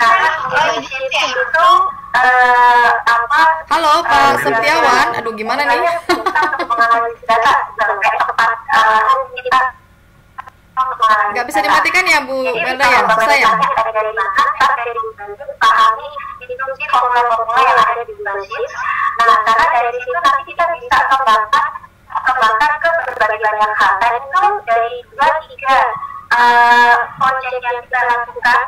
karena Google Sheet itu Halo Pak Setiawan, aduh gimana nih? menganalisis data kayak tempat kita Nggak bisa dimatikan ya Bu Melda ya, susah ya? dari mana, dari Google pahami instruksi formula-formula yang ada di Google Sheet. Nah, karena dari situ nanti kita bisa kembangkan ke berbagai banyak hal. Dan itu dari 2-3 project yang kita lakukan,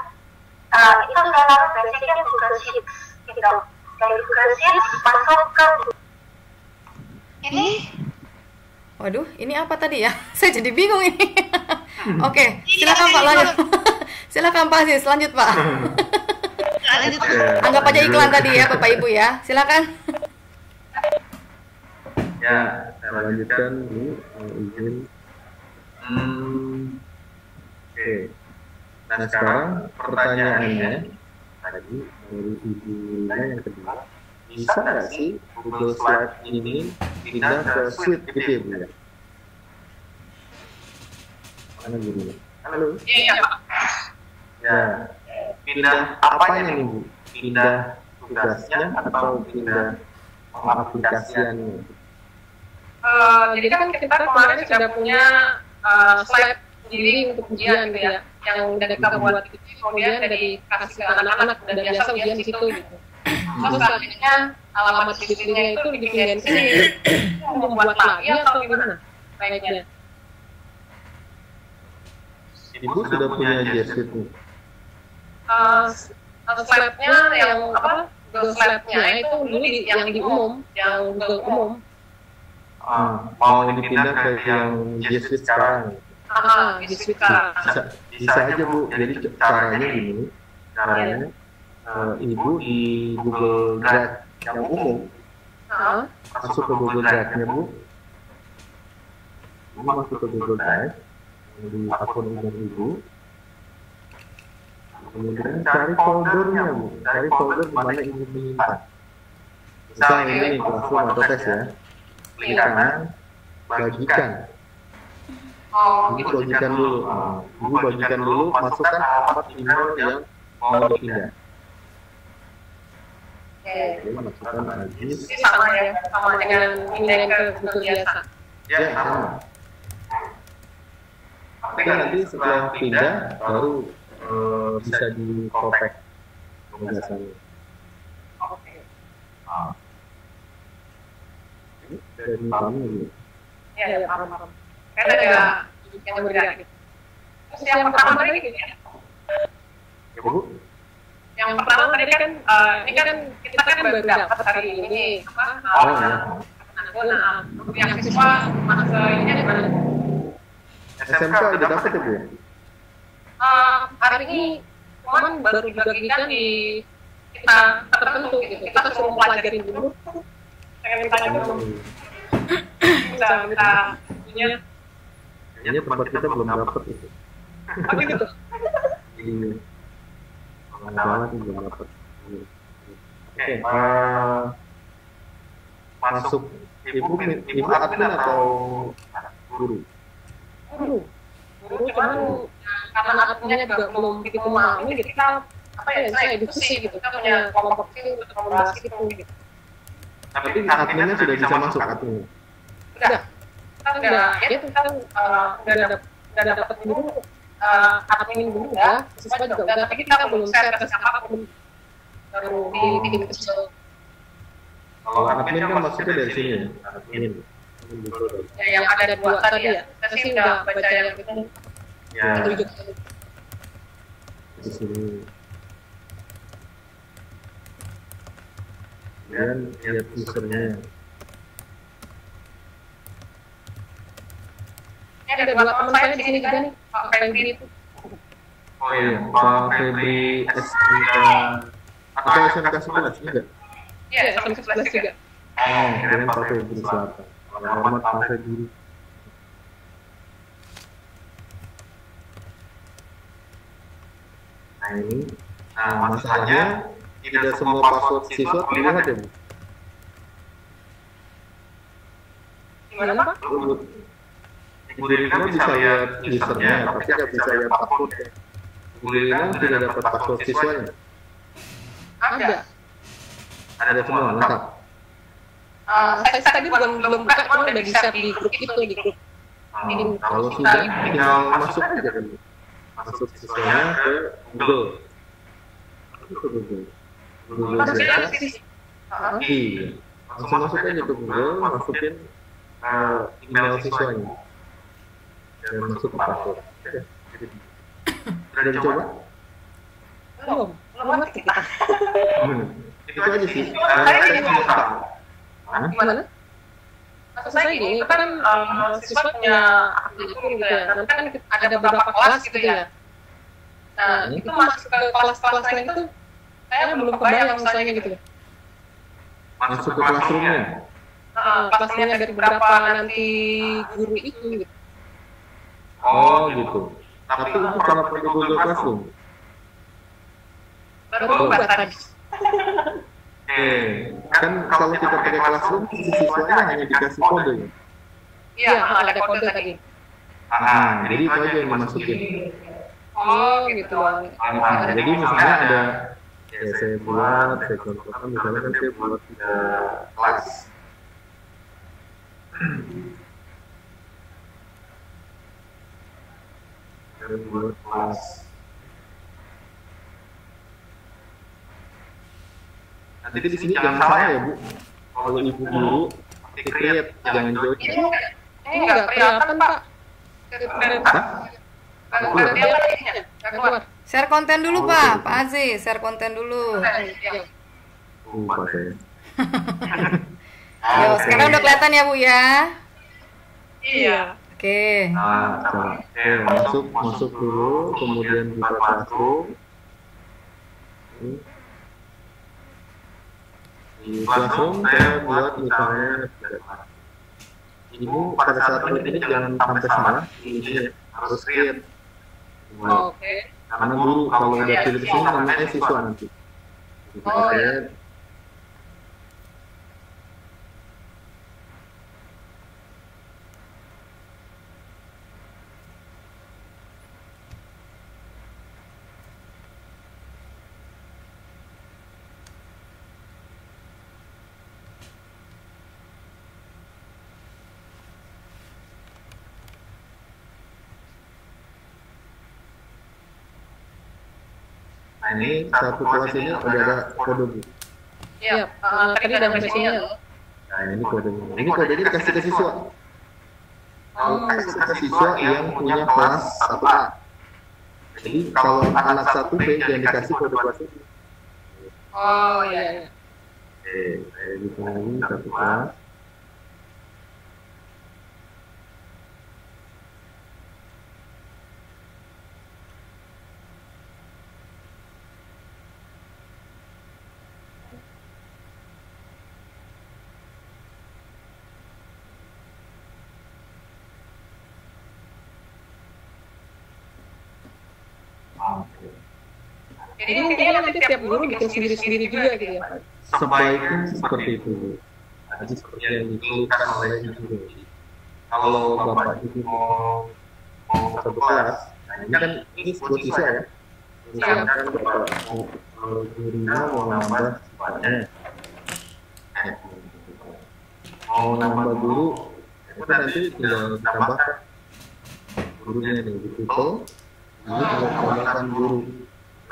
itu selalu basicnya Google Sheet, gitu. Dari Google Sheet masuk ke Ini? Waduh, ini apa tadi ya? Saya jadi bingung ini. Oke, silakan Pak lanjut. Silakan Pak Aziz, lanjut Pak. Anggap aja iklan tadi ya Bapak Ibu ya. Silakan. Ya, saya saya lanjutkan Bu, izin. Oke. Nah sekarang pertanyaannya tadi dari Ibu Lina yang kedua, bisa nggak sih Google Slide ini pindah ke Suite gitu ya Bu ya? Mana Bu Lina? Halo. Iya Pak. Ya, pindah apanya nih Bu? Pindah tugasnya atau pindah pengaplikasiannya? Jadi kan kita kemarin sudah punya slide sendiri untuk ujian gitu ya, yang udah kita buat itu kemudian dari kasih ke anak-anak dan biasa ujian di situ gitu. Terus selanjutnya alamat visitingnya itu dipindahin sini, membuat lagi atau gimana baiknya? Ibu sudah punya G Suite nih? Slide-nya yang apa? Google Slide-nya itu dulu yang di umum, yang Google umum. Mau dipindah ke yang G Suite sekarang? Di Suite sekarang. Bisa aja Bu. Jadi caranya gini, caranya Ibu di Google Drive yang umum, masuk ke Google Drive-nya Bu. Ibu masuk ke Google Drive di akun Ibu. Kemudian cari foldernya Bu, cari folder di mana Ibu menyimpan. Misal ini nih Classroom atau tes ya. Klik kanan, bagikan. Ibu bagikan dulu. Ibu bagikan dulu, masukkan alamat email yang mau dipindah. Jadi masukkan Agis. Sama ya, sama dengan pindahin ke Google biasa. Ya sama. Tapi nanti setelah pindah baru bisa di callback penjelasannya. Oke. Dari kami gitu. Ya, paham. Kan ada yang berbeda gitu. Terus yang pertama tadi gini ya. Ya Bu? Yang pertama tadi kan, ini kan kita kan baru dapat hari ini apa? Yang siswa masuk ini di mana? SMK udah dapat ya Bu ya? Hari ini cuman baru dibagikan di kita tertentu gitu. Kita suruh pelajarin dulu. Pengen tanya dulu. Kita punya. Kayaknya tempat kita belum dapat itu. Apa gitu? Iya. Masalah sih belum dapat. Oke. Masuk ibu admin atau guru? Guru cuman karena adminnya juga belum begitu memahami gitu, kita apa ya, saya edukasi gitu, kita punya kelompok kecil untuk membahas itu gitu. Tapi adminnya sudah bisa masuk adminnya? Udah, kita udah dapat dulu admin dulu ya, siswa juga udah, tapi kita belum share ke siapapun, baru di kecil. Kalau admin kan maksudnya dari sini ya? Admin. Ya, yang ada dua tadi ya, saya sih udah baca yang itu. Ya. Di sini. Dan lihat usernya. Ini ada dua teman saya di sini juga nih, Pak Febri itu. Oh iya, Pak Febri SMK atau SMK 11 juga? Iya, SMK 11 juga. Oh, keren Pak Febri Selatan. Alamat Pak Febri. Nah ini, masalahnya tidak semua password siswa terlihat ya Bu? Gimana Pak? Bu Lina bisa lihat usernya, tapi nggak bisa lihat passwordnya. Bu Lina tidak dapat password siswanya? Ada semua, lengkap? Saya tadi belum buka, cuma udah di-share di grup itu, di grup. Kalau sudah, tinggal masuk aja kan. Masuk siswanya ke Google. Google Data. Iya. Langsung masuk aja ke Google, masukin email siswanya. Dan masuk ke password. Sudah dicoba? Belum ngerti kita. Itu aja sih. Saya juga tahu. Gimana? Maksud saya gini, itu kan siswa punya akun gitu ya, nanti kan ada beberapa kelas gitu ya. Nah, itu masuk ke kelas-kelas lain itu, saya belum kebayang misalnya gitu. Masuk ke classroom-nya? kelasnya dari beberapa nanti guru itu gitu. Oh gitu. Tapi itu kalau pakai Google Classroom. Baru buat tadi. Kan kalau kita pakai Classroom, siswanya hanya dikasih kode ya. Iya, ada kode tadi. Jadi itu aja yang dimasukin. Oh gitu bang. Jadi misalnya ada, ya saya contohkan misalnya kan saya buat kelas. Saya buat kelas. Nanti di sini jangan salah ya Bu. Kalau ibu guru, create jangan join. Ini nggak kelihatan Pak. Share konten dulu Pak Aziz, share konten dulu. Lupa saya. Yo, sekarang udah kelihatan ya Bu ya? Iya. Oke. Masuk dulu, kemudian buka Classroom. Di Classroom saya buat misalnya Ibu pada saat ini jangan sampai salah, ini harus create. Oke. Karena guru kalau udah pilih di sini namanya siswa nanti. Create. Nah ini satu kelas ini udah ada kode Bu. Iya. Tadi ada message-nya. Nah ini kodenya. Ini kodenya dikasih ke siswa. Kasih ke siswa yang punya kelas 1A. Jadi kalau anak 1B yang dikasih kode kelas ini. Oh iya. Oke, saya bisa lagi satu kelas. Jadi kayaknya nanti tiap guru bikin sendiri-sendiri juga gitu ya Pak. Sebaiknya seperti itu. Jadi seperti yang dikeluhkan oleh ibu. Kalau bapak ibu mau satu kelas, nah ini kan ini buat siswa ya. Misalkan bapak gurunya mau nambah siswanya, mau nambah guru, itu nanti tinggal tambah gurunya nih di situ. Ini tinggal tambahkan guru.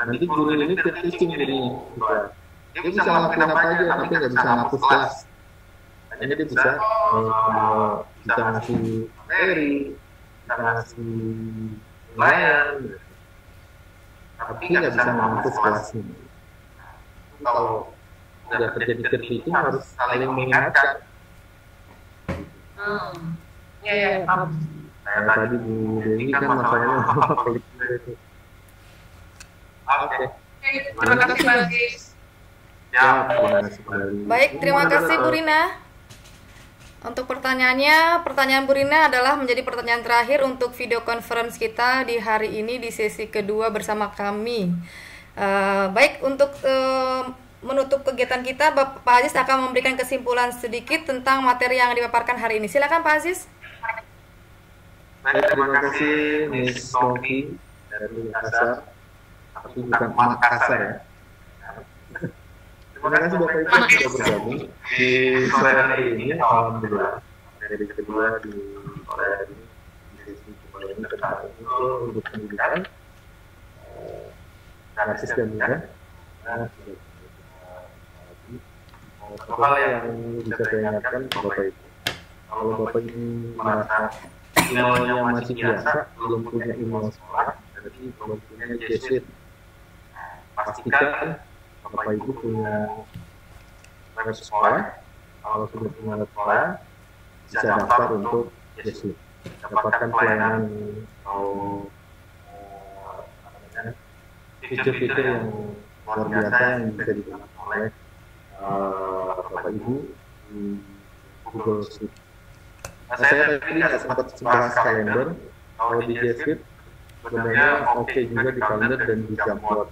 Nanti guru ini teaching jadinya. Dia bisa ngelakuin apa aja, tapi nggak bisa ngapus kelas. Hanya dia bisa ngasih materi, bisa ngasih penilaian, tapi nggak bisa ngapus kelasnya. Kalau udah terjadi seperti itu harus saling mengingatkan. Iya. Kayak tadi Bu Dewi kan masalahnya apa itu. Oke. Terima kasih Pak Aziz. Ya, terima kasih kembali. Baik, terima kasih Bu Rina. Untuk pertanyaan Bu Rina adalah menjadi pertanyaan terakhir untuk video conference kita di hari ini di sesi kedua bersama kami. Baik, untuk menutup kegiatan kita, Pak Aziz akan memberikan kesimpulan sedikit tentang materi yang dipaparkan hari ini. Silakan Pak Aziz. Baik, terima kasih Miss Novi dari Makassar. Tapi bukan Makassar ya. Terima kasih Bapak Ibu sudah bergabung di sore hari ini. Alhamdulillah dari kedua di sore hari ini di sesi kembali tentang untuk pendidikan karena sistem ya. Satu hal yang bisa saya ingatkan Bapak Ibu, kalau Bapak Ibu merasa emailnya masih biasa, belum punya email sekolah, berarti belum punya G Suite. Pastikan Bapak Ibu punya web sekolah. Kalau sudah punya web sekolah, bisa daftar untuk G Suite. Dapatkan pelayanan atau fitur-fitur yang luar biasa yang bisa digunakan oleh Bapak Ibu di Google Sheet. Saya tadi nggak sempat bahas kalender. Kalau di G Suite sebenarnya oke juga di kalender dan di Jamboard.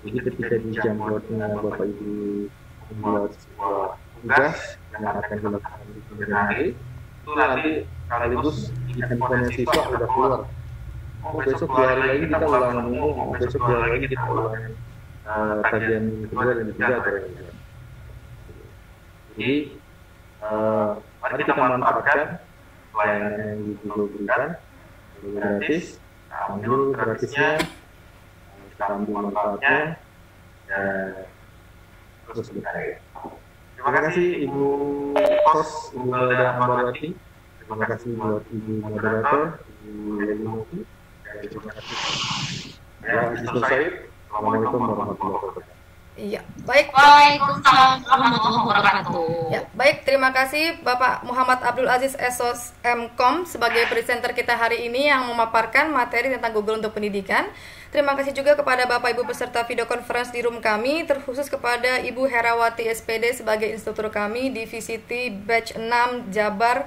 Jadi ketika di Jamboardnya Bapak Ibu membuat sebuah tugas yang akan dilakukan di kemudian hari, itu nanti sekaligus di handphone siswa sudah keluar. Oh, besok 2 hari lagi kita ulangan umum, besok 2 hari lagi kita ulangan kajian kedua dan ketiga. Jadi mari kita manfaatkan layanan yang Google berikan, gratis, ambil gratisnya, kita ambil manfaatnya, dan terus berkarya. Terima kasih Ibu host, Ibu Melda Ambarwati. Terima kasih buat Ibu moderator, Ibu Leli Muki. Terima kasih. Ya, selesai. Assalamualaikum warahmatullahi wabarakatuh. Iya, baik. Waalaikumsalam warahmatullahi wabarakatuh. Ya, baik. Terima kasih Bapak Muhammad Abdul Aziz SOS MKOM sebagai presenter kita hari ini yang memaparkan materi tentang Google untuk pendidikan. Terima kasih juga kepada Bapak Ibu peserta video conference di room kami, terkhusus kepada Ibu Herawati SPD sebagai instruktur kami di VCT Batch 6 Jabar.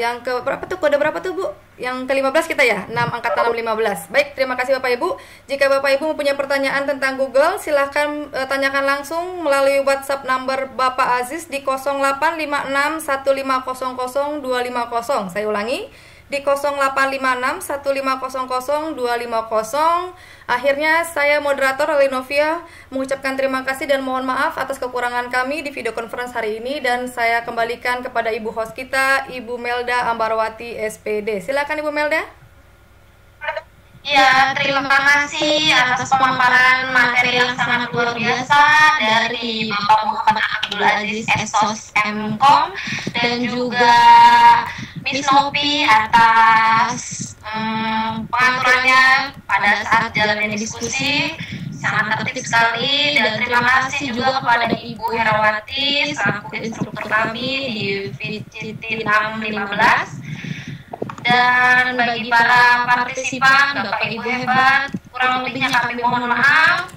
Yang ke berapa tuh, kode berapa tuh Bu? Yang ke-15 kita ya, 6 angkatan 615. Baik, terima kasih Bapak Ibu. Jika Bapak Ibu mempunyai pertanyaan tentang Google, silahkan tanyakan langsung melalui WhatsApp number Bapak Aziz di 085615000250. Saya ulangi, di 085615000250. Akhirnya saya moderator Lenovia mengucapkan terima kasih dan mohon maaf atas kekurangan kami di video conference hari ini, dan saya kembalikan kepada Ibu host kita, Ibu Melda Ambarwati SPD. Silakan Ibu Melda. Ya, terima kasih atas pemaparan materi yang sangat luar biasa dari Bapak Muhammad Abdul Aziz SOS MKOM dan juga Miss Nopi atas pengaturannya pada saat jalannya diskusi. Sangat tertib sekali, dan terima kasih juga kepada Ibu Herawati selaku instruktur kami di VCT 615. Dan bagi para partisipan, Bapak Ibu hebat, kurang lebihnya kami mohon maaf.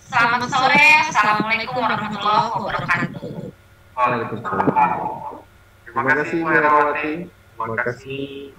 Selamat sore, Assalamualaikum warahmatullahi wabarakatuh. Waalaikumsalam. Terima kasih Bu Herawati. Terima kasih.